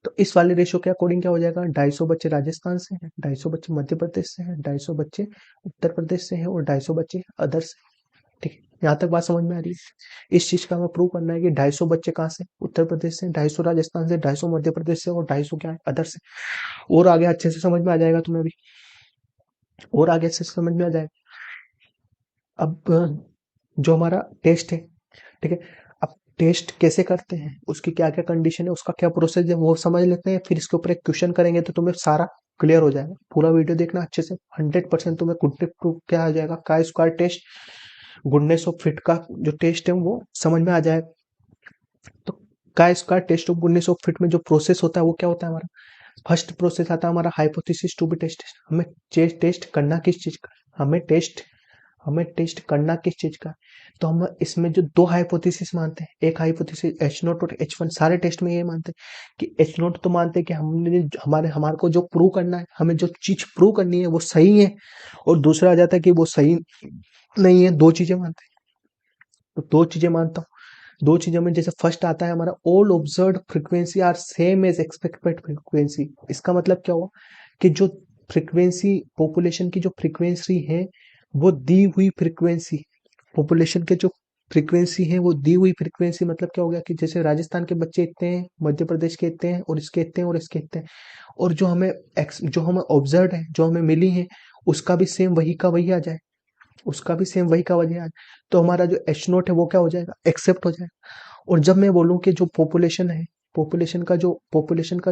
तो इस वाले रेशो के अकॉर्डिंग क्या हो जाएगा, 250 बच्चे राजस्थान से हैं, 250 बच्चे मध्य प्रदेश से हैं, 250 बच्चे उत्तर प्रदेश से हैं और 250 बच्चे अदर से। ठीक है, यहाँ तक बात समझ में आ रही है? इस चीज का हमें प्रूव करना है कि 250 बच्चे कहाँ से, उत्तर प्रदेश से, 250 राजस्थान से, 250 मध्य प्रदेश से और 250 क्या है अदर से। और आगे अच्छे से समझ में आ जाएगा तुम्हें भी, और आगे अच्छे से समझ में आ जाएगा। अब जो हमारा टेस्ट है, ठीक है, अब टेस्ट कैसे करते हैं, उसकी क्या क्या कंडीशन है, उसका क्या प्रोसेस है, वो समझ लेते हैं, फिर इसके ऊपर एक क्वेश्चन करेंगे तो तुम्हें सारा क्लियर हो जाएगा। पूरा वीडियो देखना अच्छे से, 100% तुम्हें गुड प्रूफ क्या आ जाएगा, chi square test, goodness of fit का जो टेस्ट है वो समझ में आ जाएगा। तो chi square test of goodness of fit में जो प्रोसेस होता है वो क्या होता है हमारा, फर्स्ट प्रोसेस आता है हमारा हाइपोथेसिस टू बी टेस्ट। हमें टेस्ट करना किस चीज का, हमें टेस्ट करना किस चीज का। तो हम इसमें जो दो हाइपोथेसिस मानते हैं, एक हाइपोथेसिस एच नोट और एच वन, सारे टेस्ट में ये मानते हैं कि एच नोट तो मानते हैं कि हमने हमारे को जो प्रूव करना है, हमें जो चीज प्रूव करनी है वो सही है, और दूसरा आ जाता है कि वो सही नहीं है। दो चीजें मानते हैं, तो दो चीजें मानता हूँ। दो चीजों में जैसे फर्स्ट आता है हमारा all observed frequency are same as expected frequency. इसका मतलब क्या हुआ कि जो फ्रीक्वेंसी, पॉपुलेशन की जो फ्रीक्वेंसी है वो दी हुई फ्रीक्वेंसी, पॉपुलेशन के जो फ्रीक्वेंसी है वो दी हुई फ्रीक्वेंसी, मतलब क्या हो गया कि जैसे राजस्थान के बच्चे इतने हैं, मध्य प्रदेश के इतने हैं, और इसके इतने हैं, और इसके इतने हैं, और जो हमें ऑब्जर्व है, जो हमें मिली है, उसका भी सेम वही का वही आ जाए, उसका भी सेम वही का वही आ जाए, तो हमारा जो एच नोट है वो क्या हो जाएगा, एक्सेप्ट हो जाएगा। और जब मैं बोलूं कि जो पॉपुलेशन है, पॉपुलेशन का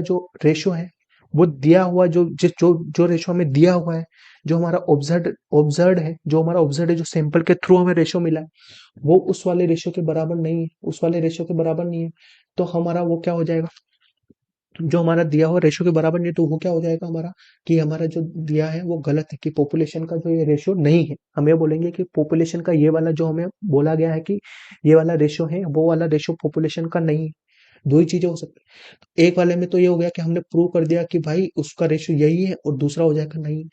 जो रेशियो है वो दिया हुआ, जो रेशियो हमें दिया हुआ है, जो हमारा ऑब्जर्व है, जो हमारा ऑब्जर्व है, जो सैंपल के थ्रू हमें रेशियो मिला है, वो उस वाले रेशियो के बराबर नहीं है, उस वाले रेशियो के बराबर नहीं है। तो हमारा वो क्या हो जाएगा, जो हमारा दिया हुआ रेशियो के बराबर नहीं है, तो वो क्या हो जाएगा हमारा, कि हमारा जो दिया है वो गलत है, कि पॉपुलेशन का जो ये रेशियो नहीं है। हम ये बोलेंगे कि पॉपुलेशन का ये वाला जो हमें बोला गया है कि ये वाला रेशियो है, वो वाला रेशियो पॉपुलेशन का नहीं है। दो ही चीजें हो सकती है। एक वाले में तो ये हो गया कि हमने प्रूव कर दिया कि भाई उसका रेशियो यही है, और दूसरा हो जाएगा नहीं।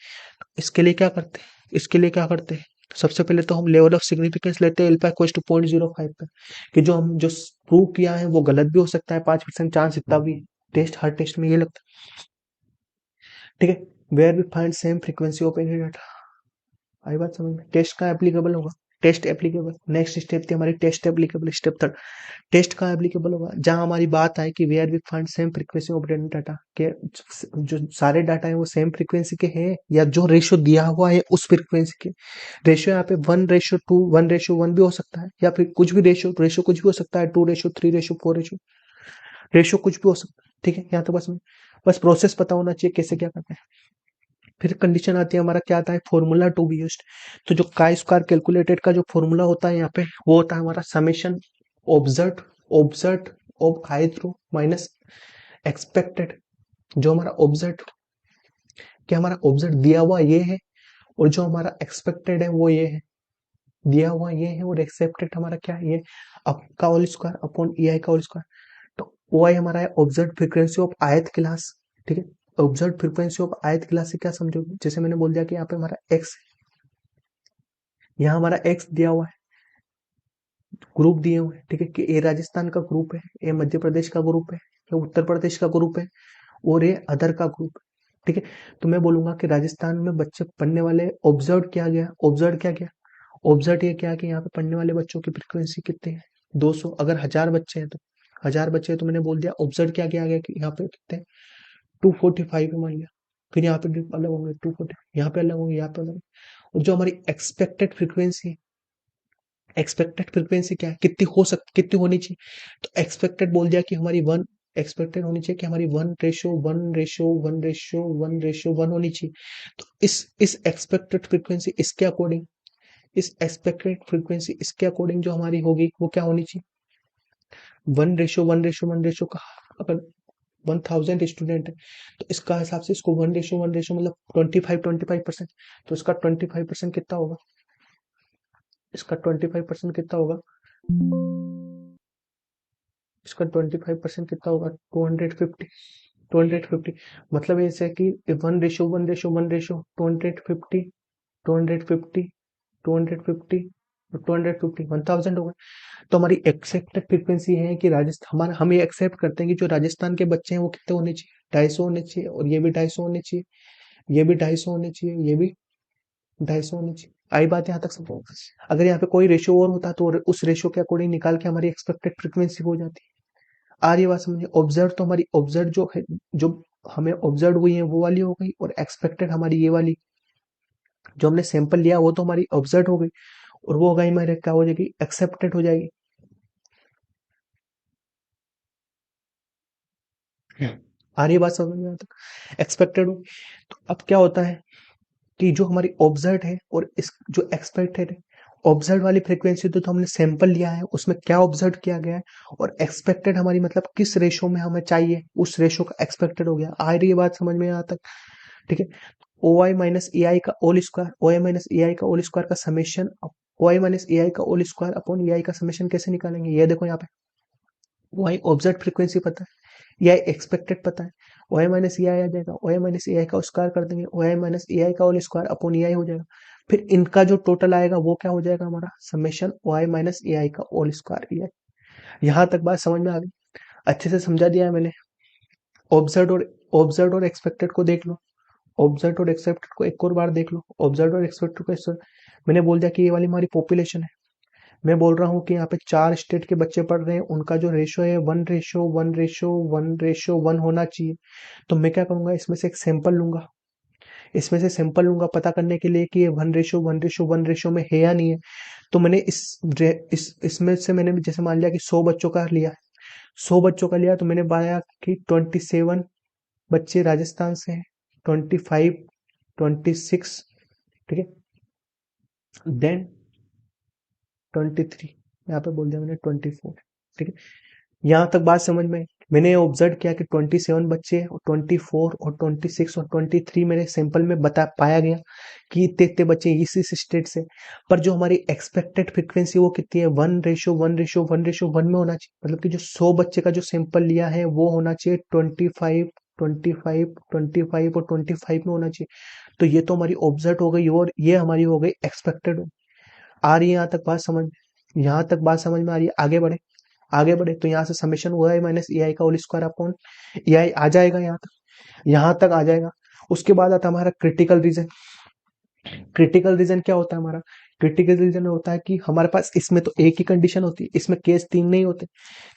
इसके लिए क्या करते हैं, सबसे पहले तो हम लेवल ऑफ सिग्निफिकेंस लेते हैं अल्फा इक्वल्स टू 0.05 पे, कि जो हम जो प्रूव किया है वो गलत भी हो सकता है, 5% चांस इतना भी है। हर टेस्ट में ये लगता है, ठीक है। Where we find same frequency of any data, आई बात समझ में, टेस्ट का एप्लीकेबल होगा, टेस्ट एप्लीकेबल, नेक्स्ट स्टेप थी हमारी test applicable, step third, test का एप्लीकेबल होगा जहां हमारी बात आए कि where we find same frequency of data, के जो सारे डाटा है वो सेम फ्रीक्वेंसी के हैं, या जो रेशियो दिया हुआ है उस फ्रीक्वेंसी के। रेशियो यहाँ पे 1:2, 1:1 भी हो सकता है, या फिर कुछ भी रेशियो कुछ भी हो सकता है, 2:3, 4 रेशियो कुछ भी हो सकता है, ठीक है। यहाँ तो बस प्रोसेस पता होना चाहिए कैसे क्या करना है। फिर कंडीशन आती है हमारा, क्या आता है, फॉर्मूला टू बी यूज्ड। तो जो काई स्क्वायर कैलकुलेटेड का जो फॉर्मूला होता है यहाँ पे, वो होता है हमारा summation observe observe of I through minus expected. जो हमारा ऑब्जर्व, क्या हमारा ऑब्जर्व दिया हुआ ये है, और जो हमारा एक्सपेक्टेड है वो ये है, दिया हुआ ये है, और एक्सेप्टेड हमारा क्या है, ये अब का होल स्क्वायर अपॉन ई आई का होल स्क्वायर। तो ओ आई हमारा है ऑब्जर्व फ्रीक्वेंसी ऑफ आयत क्लास, ठीक है। ऑब्जर्व फ्रीक्वेंसी ऑफ आयत क्लास से क्या समझोगे, जैसे मैंने बोल दिया कि यहाँ पे हमारा एक्स, यहाँ हमारा एक्स दिया हुआ है, ग्रुप दिए हुए हैं, ठीक है, कि ए राजस्थान का ग्रुप है, ए मध्य प्रदेश का ग्रुप है, ये उत्तर प्रदेश का ग्रुप है, और ये अदर का ग्रुप है, ठीक है। तो मैं बोलूंगा कि राजस्थान में बच्चे पढ़ने वाले, ऑब्जर्व ये क्या कि यहाँ पे पढ़ने वाले बच्चों की फ्रीक्वेंसी कितनी है, 200। अगर 1000 बच्चे हैं तो, मैंने बोल दिया ऑब्जर्व क्या क्या आ गया कि यहाँ पे कितने, 245 है मान लिया। फिर यहाँ पे अलग होंगे 240, यहाँ पे अलग होंगे, यहाँ पे अलग होंगे। और जो हमारी एक्सपेक्टेड फ्रीक्वेंसी क्या है, कितनी होनी चाहिए, तो एक्सपेक्टेड बोल दिया कि हमारी वन, एक्सपेक्टेड होनी चाहिए कि हमारी 1:1:1:1:1 होनी चाहिए। तो इस एक्सपेक्टेड फ्रीक्वेंसी इसके अकॉर्डिंग, इसके अकॉर्डिंग जो हमारी होगी वो क्या होनी चाहिए, 1:1:1:1 का, अगर 1000 स्टूडेंट है तो इसका हिसाब से इसको 1:1:1 मतलब 25% तो इसका 25% कितना होगा, इसका 25% कितना होगा, इसका 25% कितना होगा, 250, 250। मतलब ऐसे कि 1:1:1:1, 250, 250, 250, 250, 1000 हो गए। तो हमारी एक्सेप्टेड फ्रीक्वेंसी है कि राजस्थान, हमारा हम ये एक्सेप्ट करते हैं कि जो राजस्थान के बच्चे हैं वो कितने होने चाहिए, 250 होने चाहिए, और ये भी 250 होने चाहिए, ये भी 250 होने चाहिए, ये भी 250 होने चाहिए। आई बात यहाँ तक समझो। अगर यहाँ पे कोई रेशियो और होता तो उस रेशियो के अकॉर्डिंग निकाल के हमारी एक्सपेक्टेड फ्रीक्वेंसी हो जाती। आ रही बात समझिए। ऑब्जर्व तो हमारी ऑब्जर्व जो है, जो हमें ऑब्जर्व हुई है वो वाली हो गई, और एक्सपेक्टेड हमारी ये वाली जो हमने सैंपल लिया वो तो हमारी ऑब्जर्व हो गई, और वो हो गई हमारे क्या हो जाएगी, एक्सेप्टेड हो जाएगी। आ रही बात समझ में आता, एक्सपेक्टेड हो। तो अब क्या होता है कि जो हमारी ऑब्जर्व है और इस जो एक्सपेक्टेड है, ऑब्जर्व वाली फ्रीक्वेंसी तो हमने सैंपल लिया है उसमें क्या ऑब्जर्व किया गया है, और एक्सपेक्टेड हमारी मतलब किस रेशो में हमें चाहिए उस रेशो का एक्सपेक्टेड हो गया। आ रही है बात समझ में यहाँ तक, ठीक है। ओ आई माइनस ए आई का ओल square, O I minus A I का ओल स्क्वायर का summation, O I minus A I का ओल स्क्वायर अपॉन ए आई का समेशन कैसे निकालेंगे, ये देखो यहाँ पे ओ आई ऑब्जर्व फ्रीक्वेंसी पता है, ए आई एक्सपेक्टेड पता है, ओ आई माइनस ए आई आ जाएगा, ओ आई माइनस ए आई का स्क्वायर कर देंगे, ओ आई माइनस ए आई का होल स्क्वायर अपॉन ए आई हो जाएगा। फिर इनका जो टोटल आएगा वो क्या हो जाएगा हमारा, summation O I minus A I का होल स्क्वायर ए आई। यहाँ तक बात समझ में आ गई, अच्छे से समझा दिया है मैंने। ऑब्जर्व और एक्सपेक्टेड को देख लो, ऑब्जर्व और एक्सपेक्टेड को एक और बार देख लो, ऑब्जर्व और एक्सपेक्टेड को मैंने बोल दिया कि ये वाली हमारी पॉपुलेशन है। मैं बोल रहा हूँ कि यहाँ पे 4 स्टेट के बच्चे पढ़ रहे हैं, उनका जो रेशो है 1:1:1:1 होना चाहिए। तो मैं क्या करूंगा, इसमें से एक सैंपल लूंगा, इसमें से सैंपल लूंगा पता करने के लिए कि ये 1:1:1 रेशो में है या नहीं है। तो मैंने इसमें से मैंने जैसे मान लिया कि 100 बच्चों का लिया, 100 बच्चों का लिया, तो मैंने पाया कि 27 बच्चे राजस्थान से हैं, 25, 26, ठीक है, देन 23, यहाँ पे बोल दिया मैंने 24, ठीक है। यहाँ तक बात समझ में आई। मैंने ऑब्जर्व किया कि 27 बच्चे और 24 और 26 और 23 मेरे सैंपल में बता पाया गया कि इतने इतने बच्चे इस स्टेट से। पर जो हमारी एक्सपेक्टेड फ्रीक्वेंसी वो कितनी है, 1:1:1:1 में होना चाहिए। मतलब कि जो 100 बच्चे का जो सैंपल लिया है वो होना चाहिए 25, 25, 25 और 25 में होना चाहिए। तो ये तो हमारी ऑब्जर्व हो गई, और ये हमारी हो गई एक्सपेक्टेड। आ रही है यहाँ तक बात समझ, यहाँ तक बात समझ में आ रही है। आगे बढ़े, आगे बढ़े तो यहाँ से समेशन हुआ है माइनस ए आई का होल स्क्वायर अपॉन ए आई आ जाएगा, यहाँ तक आ जाएगा। उसके बाद आता है हमारा क्रिटिकल रीजन। क्रिटिकल रीजन क्या होता है हमारा, क्रिटिकल रीजन होता है कि हमारे पास इसमें तो एक ही कंडीशन होती है, इसमें केस 3 नहीं होते,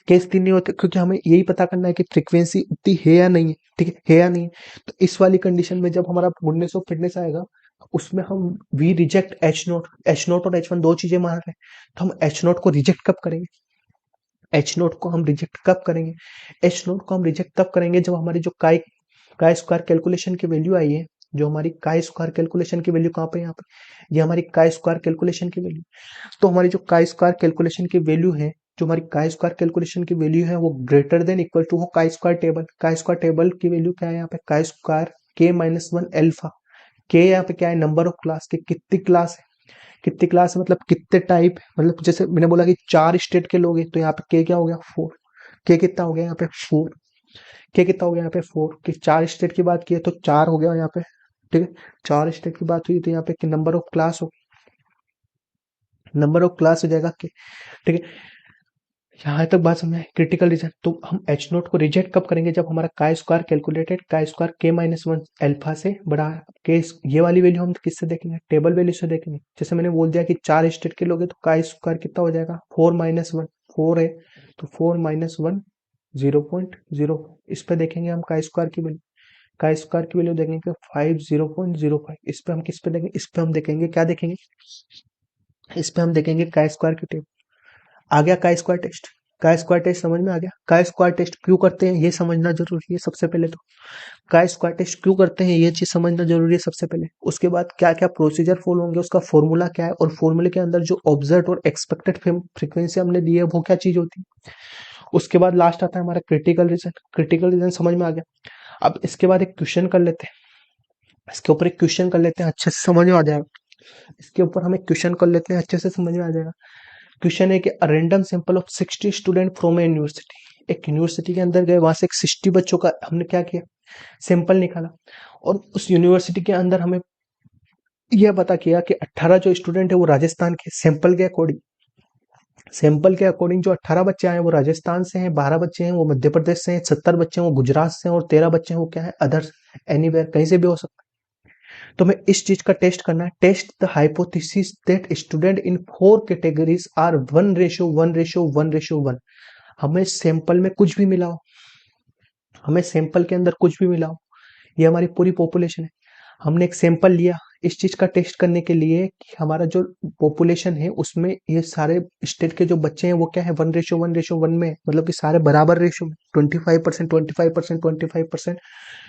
केस 3 नहीं होते क्योंकि हमें यही पता करना है कि फ्रीक्वेंसी उतनी है या नहीं है, ठीक है या नहीं है। तो इस वाली कंडीशन में जब हमारा गुडनेस ऑफ फिटनेस आएगा, उसमें हम वी रिजेक्ट एच नोट और एच वन दो चीजें मान रहे हैं, तो हम एच नोट को रिजेक्ट कब करेंगे, एच नोट को हम रिजेक्ट कब करेंगे, एच नोट को हम रिजेक्ट तब करेंगे जब हमारी जो काई स्क्वायर कैलकुलेशन की वैल्यू आई है, जो हमारी काई स्क्वायर कैलकुलेशन की वैल्यू कहाँ पे, यहाँ पे ये हमारी काई स्क्वायर कैलकुलेशन की वैल्यू। तो हमारी जो काई स्क्वायर कैलकुलेशन की वैल्यू है, जो हमारी काई स्क्वायर कैलकुलेशन की वैल्यू है वो ग्रेटर देन इक्वल टू हो chi square table. Chi square table की वैल्यू क्या है यहाँ पे, काई स्क्वायर k-1 अल्फा। के यहाँ पे क्या है, नंबर ऑफ क्लास के, कितनी क्लास है, कितनी क्लास है मतलब कितने टाइप, मतलब जैसे मैंने बोला कि 4 स्टेट के लोग हैं, तो यहाँ पे के क्या हो गया 4, के कितना हो गया यहाँ पे 4, के कितना हो गया यहाँ पे 4, कि 4 स्टेट की बात की है तो 4 हो गया यहाँ पे, ठीक है। 4 स्टेट की बात हुई तो यहाँ पे नंबर ऑफ क्लास हो, नंबर ऑफ क्लास हो जाएगा के, ठीक है। यहाँ तक बात समझ में, क्रिटिकल रीजन। तो हम एच नोट को रिजेक्ट कब करेंगे, जब हमारा chi square calculated chi square k-1 alpha से बड़ा है। के ये वाली वैल्यू हम किससे देखेंगे, टेबल वैल्यू से देखेंगे। जैसे मैंने बोल दिया कि 4 स्टेट के लोग हैं तो काय स्क्वायर कितना हो जाएगा 4-1, 4 है तो 4-1 0.0, इस पे देखेंगे हम काय स्क्वायर की वैल्यू, काय स्क्वायर की वैल्यू देखेंगे 5 0.05। इस पे हम किस पे देखेंगे, इस पे हम देखेंगे क्या देखेंगे, इस पे हम देखेंगे काय स्क्वायर की टेबल। आ गया chi square test, chi square test समझ में आ गया। काय स्क्वायर टेस्ट क्यों करते हैं ये समझना जरूरी है सबसे पहले, तो काय स्क्वायर टेस्ट क्यों करते हैं ये चीज समझना जरूरी है सबसे पहले। उसके बाद क्या क्या प्रोसीजर फॉलो होंगे, उसका फॉर्मूला क्या है, और फॉर्मूले के अंदर जो ऑब्जर्व और एक्सपेक्टेड फ्रीक्वेंसी हमने दी है वो क्या चीज होती है। उसके बाद लास्ट आता है हमारा क्रिटिकल रीजन। क्रिटिकल रीजन समझ में आ गया। अब इसके बाद एक क्वेश्चन कर लेते हैं, इसके ऊपर एक क्वेश्चन कर लेते हैं, अच्छे से समझ में आ जाएगा। इसके ऊपर हम एक क्वेश्चन कर लेते हैं, अच्छे से समझ में आ जाएगा। क्वेश्चन है कि random sample of 60 student from A university. एक यूनिवर्सिटी के अंदर गए, वहां से एक 60 बच्चों का हमने क्या किया, सैंपल निकाला, और उस यूनिवर्सिटी के अंदर हमें यह पता किया कि 18 जो स्टूडेंट है वो राजस्थान के, सैंपल के अकॉर्डिंग जो 18 बच्चे आए वो राजस्थान से हैं, 12 बच्चे हैं वो मध्य प्रदेश से हैं, 70 बच्चे हैं वो गुजरात से हैं, और 13 बच्चे हैं वो क्या है अदर, एनीवेयर, कहीं से भी हो सकता है। तो हमें इस चीज का टेस्ट करना है। Test the hypothesis that student in 4 categories are 1:1:1:1। हमें सैंपल में कुछ भी मिला हो, हमें सैंपल के अंदर कुछ भी मिला हो, ये हमारी पूरी पॉपुलेशन है। हमने एक सैंपल लिया इस चीज का टेस्ट करने के लिए कि हमारा जो पॉपुलेशन है उसमें ये सारे स्टेट के जो बच्चे हैं वो क्या है, 1:1:1 में, मतलब कि सारे बराबर रेशो में, 25%, 25%, 25%,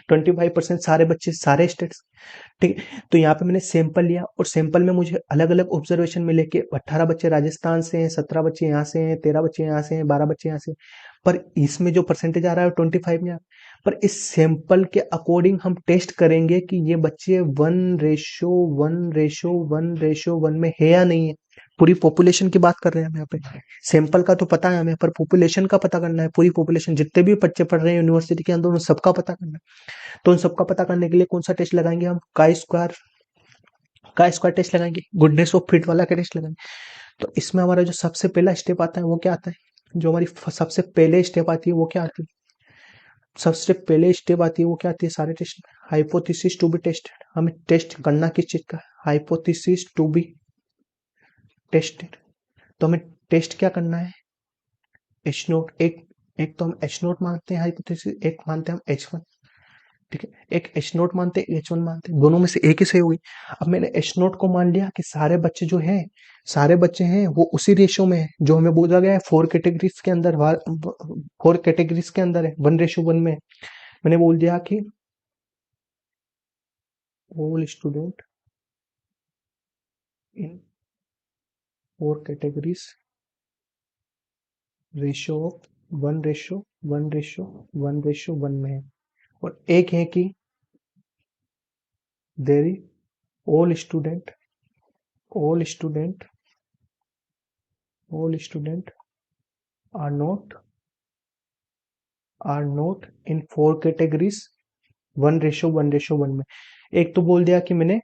25% सारे बच्चे सारे स्टेट्स। ठीक है, तो यहाँ पे मैंने सैंपल लिया और सैंपल में मुझे अलग अलग ऑब्जर्वेशन मिले कि 18 बच्चे राजस्थान से हैं, 17 बच्चे यहाँ से हैं, 13 बच्चे यहाँ से हैं, 12 बच्चे यहाँ से हैं। पर इसमें जो परसेंटेज आ रहा है 25 में पर इस सैंपल के अकॉर्डिंग हम टेस्ट करेंगे कि ये बच्चे 1:1:1:1 में है या नहीं है। पूरी पॉपुलेशन की बात कर रहे हैं हम यहाँ पे। सैंपल का तो पता है हमें, पर पॉपुलेशन का पता करना है। पूरी पॉपुलेशन जितने भी बच्चे पढ़ रहे हैं यूनिवर्सिटी के अंदर उन सबका पता करना है। तो उन सबका पता करने के लिए कौन सा टेस्ट लगाएंगे हम, का स्क्वायर टेस्ट लगाएंगे, गुडनेस ऑफ फिट वाला का टेस्ट लगाएंगे। तो इसमें हमारा जो सबसे पहला स्टेप आता है वो क्या आता है, जो हमारी सबसे पहले स्टेप आती है वो क्या आती है, सबसे पहले स्टेप आती है वो क्या आती है सारे टेस्ट में, हाइपोथेसिस टू बी टेस्टेड। हमें टेस्ट करना किस चीज का, हाइपोथेसिस टू बी टेस्टेड। तो हमें टेस्ट क्या करना है, एच नोट। एक एक तो हम एच नोट मानते हैं हाइपोथेसिस, एक मानते हैं हम एच वन। ठीक है, एक एच नोट मानते हैं, एच वन मानते हैं, दोनों में से एक ही सही होगी। अब मैंने एच नोट को मान लिया कि सारे बच्चे जो हैं, सारे बच्चे हैं वो उसी रेशियो में है जो हमें बोला गया है 4 कैटेगरीज के अंदर, 4 कैटेगरीज के अंदर है, 1:1 में। मैंने बोल दिया कि all student in 4 categories ratio of 1:1:1:1 में है। और एक है कि देरी all student all student all student are not in 4 categories 1:1:1 में। एक तो बोल दिया कि मैंने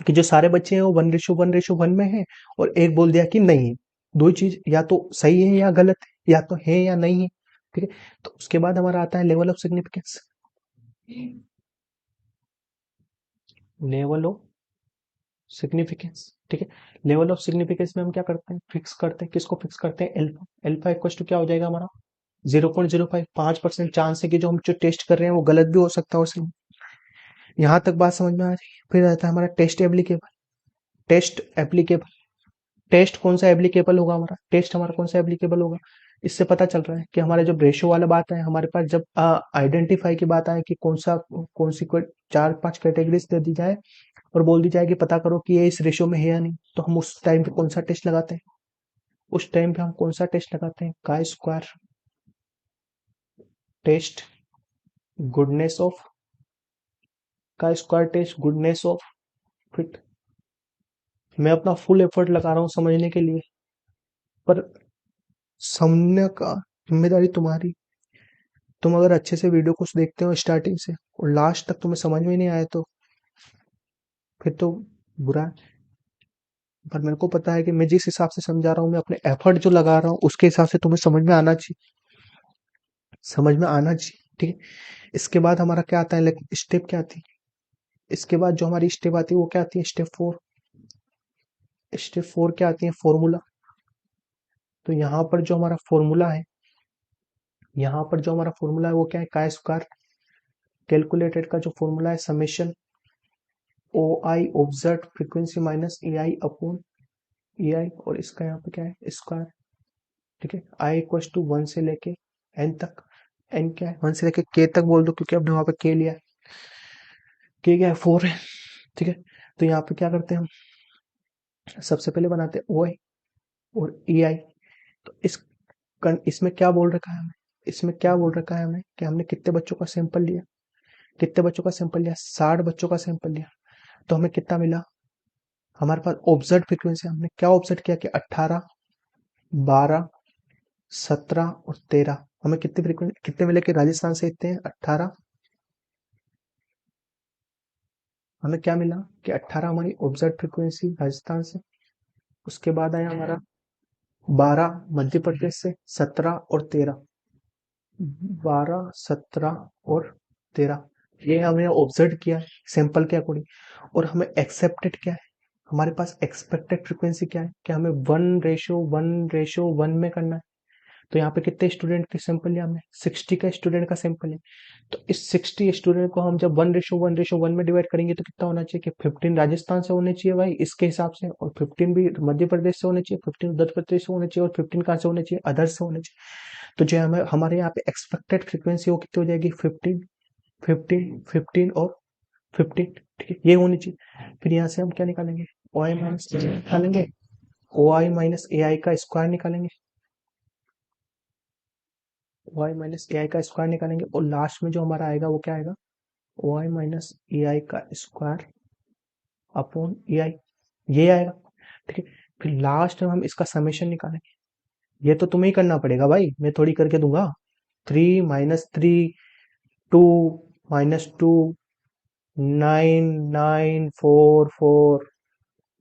कि जो सारे बच्चे हैं वो 1:1:1 में है, और एक बोल दिया कि नहीं है। दो ही चीज या तो सही है या गलत है, या तो है या नहीं है। ठीक है, तो उसके बाद हमारा आता है level of significance. Level of significance, ठीक है। लेवल ऑफ सिग्निफिकेंस में हम क्या करते हैं, फिक्स करते हैं, किसको फिक्स करते हैं, एल्फा। एल्फा इक्वल टू क्या हो जाएगा हमारा, 0.05, 5% चांस है कि जो हम जो टेस्ट कर रहे हैं वो गलत भी हो सकता है। और सही, यहाँ तक बात समझ में आ रही है। फिर आता है हमारा test applicable. Test applicable, test कौन सा एप्लीकेबल होगा, हमारा टेस्ट हमारा कौन सा एप्लीकेबल होगा। इससे पता चल रहा है कि हमारे जब रेशियो वाला बात है, हमारे पास जब आइडेंटिफाई की बात आए कि कौन सी कोई 4-5 कैटेगरीज दे दी जाए और बोल दी जाए कि पता करो कि ये इस रेशियो में है या नहीं, तो हम उस टाइम पे कौन सा टेस्ट लगाते हैं, उस टाइम पे हम कौन सा टेस्ट लगाते हैं, का स्क्वायर टेस्ट, गुडनेस ऑफ, का square test goodness of fit. मैं अपना फुल एफर्ट लगा रहा हूँ समझने के लिए, पर समझने का जिम्मेदारी तुम्हारी। तुम अगर अच्छे से वीडियो को देखते हो स्टार्टिंग से और लास्ट तक तुम्हें समझ में नहीं आया तो फिर तो बुरा है। पर मेरे को पता है कि मैं जिस हिसाब से समझा रहा हूँ, मैं अपने एफर्ट जो लगा रहा हूँ उसके हिसाब से तुम्हें समझ में आना चाहिए, समझ में आना चाहिए। ठीक है, इसके बाद हमारा क्या आता है, स्टेप क्या आती है, इसके बाद जो हमारी स्टेप आती है वो क्या आती है, स्टेप 4। स्टेप 4 क्या आती है, फॉर्मूला। तो यहाँ पर जो हमारा फॉर्मूला है, यहाँ पर जो हमारा फॉर्मूला है वो क्या है, का स्क्वायर कैलकुलेटेड का जो फॉर्मूला है, summation O I observe frequency minus A I upon E I, और इसका यहाँ पे क्या है, स्क्वायर। ठीक है, आई इक्वल टू 1 से लेके एन तक। एन क्या है, 1 से लेके के तक बोल दो क्योंकि हमने वहां पे के लिया है। के क्या है, 4 है। ठीक है, तो यहाँ पे क्या करते हैं हम, सबसे पहले बनाते हैं ओ आई और ई आई। तो इसमें क्या बोल रखा है हमें, इसमें क्या बोल रखा है हमें कि हमने कितने बच्चों का सैंपल लिया, कितने बच्चों का सैंपल लिया, 60 बच्चों का सैंपल लिया। तो हमें कितना मिला, हमारे पास ऑब्जर्व फ्रीक्वेंसी हमने क्या ऑब्जर्व किया कि 18, 12, 17 और 13। हमें कितने फ्रीक्वेंसी कितने मिले कि राजस्थान से इतने हैं 18। हमें क्या मिला कि 18 हमारी ऑब्जर्व फ्रीक्वेंसी राजस्थान से। उसके बाद आया हमारा 12 मध्य प्रदेश से, 17 और 13, 12, 17 और 13। ये हमने ऑब्जर्व किया है सैंपल के अकॉर्डिंग। और हमें एक्सेप्टेड क्या है, हमारे पास एक्सपेक्टेड फ्रीक्वेंसी क्या है, कि हमें 1:1:1 में करना है। तो यहाँ पे कितने स्टूडेंट के सैंपल लिया हमने, 60 का स्टूडेंट का सैंपल है। तो इस 60 स्टूडेंट को हम जब 1:1:1 में डिवाइड करेंगे तो कितना होना चाहिए, कि 15 राजस्थान से होने चाहिए भाई इसके हिसाब से, और 15 भी मध्य प्रदेश से होने चाहिए, 15 उत्तर प्रदेश से होने चाहिए, और 15 कहाँ से होने चाहिए, अदर से होने चाहिए। तो जो हमें हमारे यहाँ पे एक्सपेक्टेड फ्रीक्वेंसी वो कितनी हो जाएगी, 15, 15, 15 और 15। ठीक है, ये होनी चाहिए। फिर यहाँ से हम क्या निकालेंगे, ओ आई माइनस निकालेंगे, ओ आई माइनस ए आई का स्क्वायर निकालेंगे, ओ आई माइनस ए आई का स्क्वायर निकालेंगे, और लास्ट में जो हमारा आएगा वो क्या आएगा, ओ आई माइनस ए आई का स्क्वायर अपॉन ए आई, ये आएगा। ठीक है, फिर लास्ट में हम इसका समेशन निकालेंगे। ये तो तुम्हें ही करना पड़ेगा भाई, मैं थोड़ी करके दूंगा। 3 - 3 2 -2 9 9 4 4,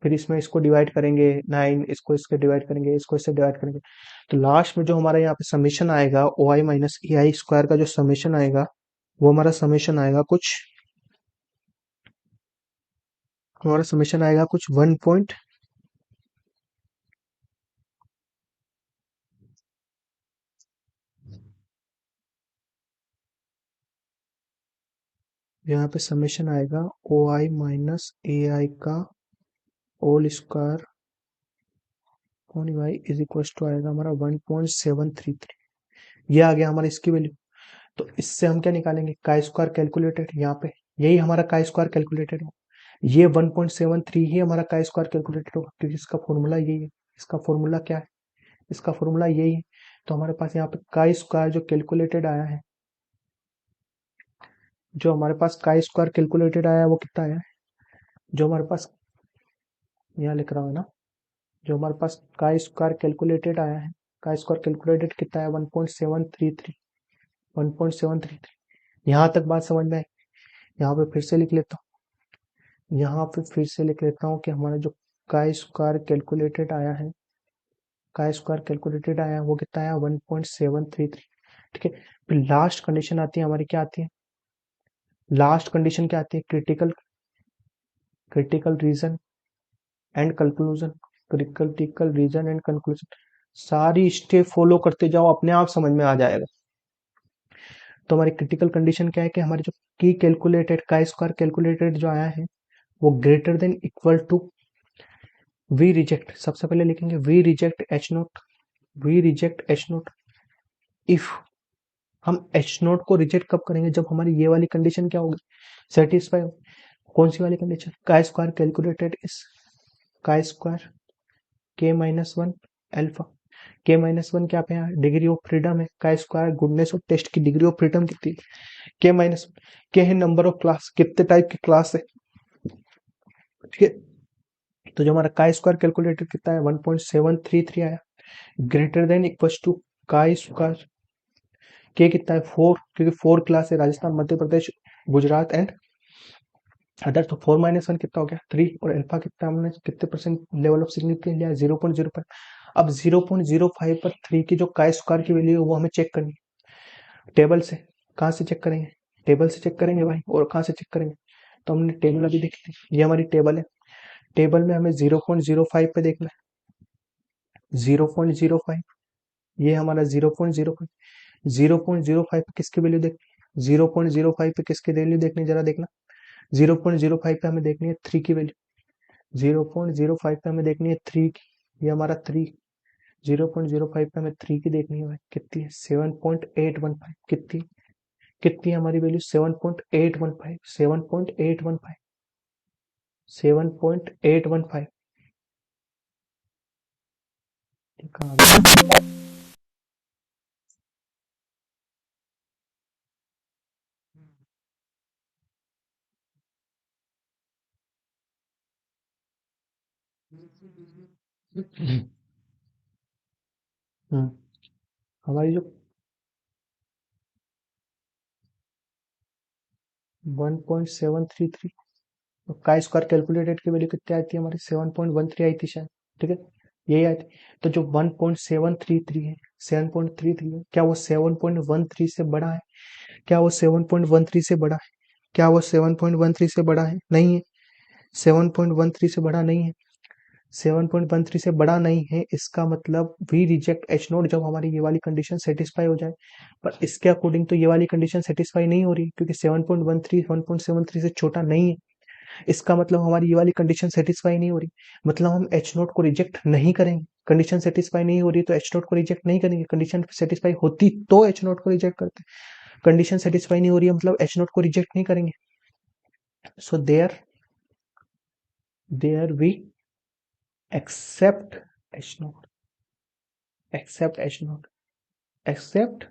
फिर इसमें इसको डिवाइड करेंगे 9, इसको इसके डिवाइड करेंगे, इसको इससे डिवाइड करेंगे। तो लास्ट में जो हमारा यहाँ पे समेशन आएगा, ओ आई माइनस ए आई स्क्वायर का जो समेशन आएगा, वो हमारा समेशन आएगा कुछ, हमारा समेशन आएगा कुछ 1 पॉइंट, यहाँ पे समेशन आएगा ओ आई माइनस ए आई का whole square upon Y is equal to आएगा हमारा 1.733। ये आ गया हमारा इसकी वैल्यू। तो इससे हम क्या निकालेंगे, का स्क्वायर कैलकुलेटेड, यहाँ पे यही हमारा का स्क्वायर कैलकुलेटेड हो, ये 1.73 ही हमारा का स्क्वायर कैलकुलेटेड होगा, क्योंकि इसका फॉर्मूला यही है। इसका फॉर्मूला क्या है, इसका फॉर्मूला यही है। तो हमारे पास यहाँ पे का स्क्वायर जो कैलकुलेटेड आया है, जो हमारे पास का स्क्वायर कैलकुलेटेड आया है वो कितना आया है, जो हमारे पास यहाँ लिख रहा हूँ ना, जो हमारे पास का स्क्वायर कैलकुलेटेड आया है, का स्क्वायर कैलकुलेटेड कितना है, 1.733, 1.733। यहाँ तक बात समझ में आई। यहाँ पे फिर से लिख लेता हूँ, यहाँ पे फिर से लिख लेता हूँ कि हमारा जो का स्क्वायर कैलकुलेटेड आया है, का स्क्वायर कैलकुलेटेड आया है वो कितना आया, 1.733। ठीक है, फिर लास्ट कंडीशन आती है हमारी, क्या आती है, लास्ट कंडीशन क्या आती है, critical, critical region and conclusion, critical region and conclusion. सारी स्टेप फॉलो करते जाओ, अपने आप समझ में आ जाएगा। तो हमारी क्रिटिकल कंडीशन क्या है, कि हमारे जो की कैलकुलेटेड, का स्क्वायर कैलकुलेटेड जो आया है वो greater than equal to we reject, सबसे पहले लिखेंगे we reject H naught, we reject H naught if, हम एच नोट को रिजेक्ट कब करेंगे, जब हमारी ये वाली कंडीशन क्या होगी, सेटिस्फाई हो। कौन सी वाली कंडीशन, का स्क्वायर कैलकुलेटेड इज का स्क्वायर k-1 अल्फा, k-1 क्या पे है, डिग्री ऑफ फ्रीडम है, chi square goodness of test की डिग्री ऑफ फ्रीडम कितनी, k-, के है नंबर ऑफ क्लास, कितने टाइप की क्लास है। ठीक है, तो जो हमारा का स्क्वायर कैलकुलेटेड कितना है, 1.733 आया, greater than equal to chi square के कितना है 4, क्योंकि 4 क्लास है, राजस्थान, मध्य प्रदेश, गुजरात एंड अदर। तो 4 - 1 कितना हो गया 3, और अल्फा कितना, हमने कितने परसेंट लेवल ऑफ सिग्निफिकेंस लिया, 0.05। अब 0.05 पर 3 की जो का स्क्वायर की वैल्यू है वो हमें चेक करनी है टेबल से। कहाँ से चेक करेंगे, टेबल से चेक करेंगे भाई, और कहाँ से चेक करेंगे, तो हमने टेबल अभी देख ली, ये हमारी टेबल है। टेबल में हमें 0.05 पे देखना है, 0.05, ये हमारा 0.05, 0.05 पे किसकी वैल्यू देखनी है, 0.05 पे किसकी वैल्यू देखनी है, जरा देखना। 0.05 पे हमें देखनी है 3 की वैल्यू, 0.05 पे हमें देखनी है 3 की, ये हमारा 3, 0.05 पे हमें 3 की देखनी है भाई, कितनी है 7.815, कितनी, कितनी है हमारी वैल्यू, 7.815, 7.815, 7.815। कहाँ गया? 嗯，हमारी जो 1.733, तो का स्क्वायर कैलकुलेटेड की वैल्यू कितनी आई थी हमारी, 7.13 आई थी शायद। ठीक है, यही आई थी। तो जो 1.733 है, 7.33 है, क्या वो 7.13 से बड़ा है, क्या वो 7.13 से बड़ा है, क्या वो 7.13 से बड़ा है? नहीं है। 7.13 से बड़ा नहीं है। 7.13 से बड़ा नहीं है, इसका मतलब वी रिजेक्ट एच नोट जब हमारी ये वाली कंडीशन सेटिस्फाई हो जाए। पर इसके अकॉर्डिंग तो ये वाली कंडीशन सेटिस्फाई नहीं हो रही, क्योंकि 7.13 1.73 से छोटा नहीं है। इसका मतलब हमारी ये वाली कंडीशन सेटिस्फाई नहीं हो रही, मतलब हम एच नोट को रिजेक्ट नहीं करेंगे। कंडीशन सेटिस्फाई नहीं हो रही तो एच नोट को रिजेक्ट नहीं करेंगे, कंडीशन सेटिस्फाई होती तो एच नोट को रिजेक्ट करते। कंडीशन सेटिस्फाई नहीं हो रही है मतलब एच नोट को रिजेक्ट नहीं करेंगे। So there we accept H naught, accept H naught, accept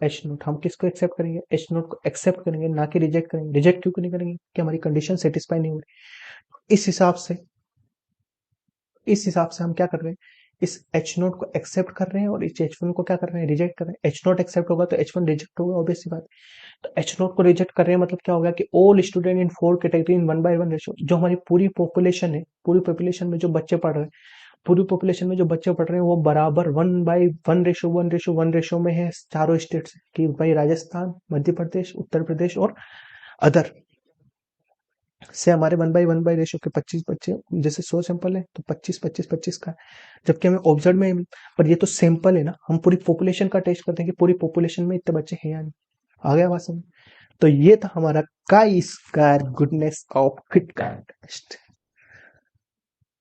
H naught. हम किसको एक्सेप्ट करेंगे? एच नोट को एक्सेप्ट करेंगे, ना कि रिजेक्ट करेंगे। रिजेक्ट क्यों नहीं करेंगे? कि हमारी कंडीशन सेटिस्फाई नहीं हो रही। इस हिसाब से हम क्या कर रहे हैं? इस एच नोट को एक्सेप्ट कर रहे हैं और इस एच वन को क्या कर रहे हैं? रिजेक्ट कर रहे हैं। एच नोट एक्सेप्ट होगा तो एच वन रिजेक्ट होगा, ऑब्वियस सी बात है। तो एच नोट को रिजेक्ट कर रहे हैं मतलब क्या होगा कि all student in four category in 1:1 ratio, जो हमारी पूरी पॉपुलेशन है, पूरी पॉपुलेशन में जो बच्चे पढ़ रहे हैं, पूरी पॉपुलेशन में जो बच्चे पढ़ रहे हैं वो बराबर 1:1 रेशियो में है चारों स्टेट से, कि भाई राजस्थान, मध्य प्रदेश, उत्तर प्रदेश और अदर से हमारे 1:1 रेशियो के 25 बच्चे, जैसे 100 सैंपल है तो 25 25 25 का है। जबकि हमें ऑब्जर्व में, पर ये तो सैंपल है ना, हम पूरी पॉपुलेशन का टेस्ट करते हैं कि पूरी पॉपुलेशन में इतने बच्चे हैं या नहीं। आ गया बात समझ? तो ये था हमारा chi square goodness of fit का टेस्ट।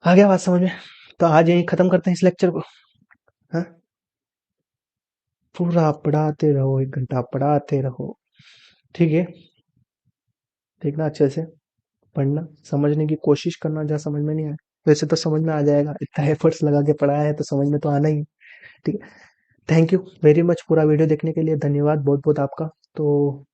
आ गया बात समझ में? तो आज यहीं खत्म करते हैं इस लेक्चर को। हाँ, पूरा पढ़ाते रहो, 1 घंटा पढ़ाते रहो, ठीक है? देखना अच्छे से, पढ़ना, समझने की कोशिश करना, जहाँ समझ में नहीं आए। वैसे तो समझ में आ जाएगा, इतना एफर्ट्स लगा के पढ़ाया है तो समझ में तो आना ही है, ठीक है? थैंक यू वेरी मच पूरा वीडियो देखने के लिए, धन्यवाद बहुत बहुत आपका। तो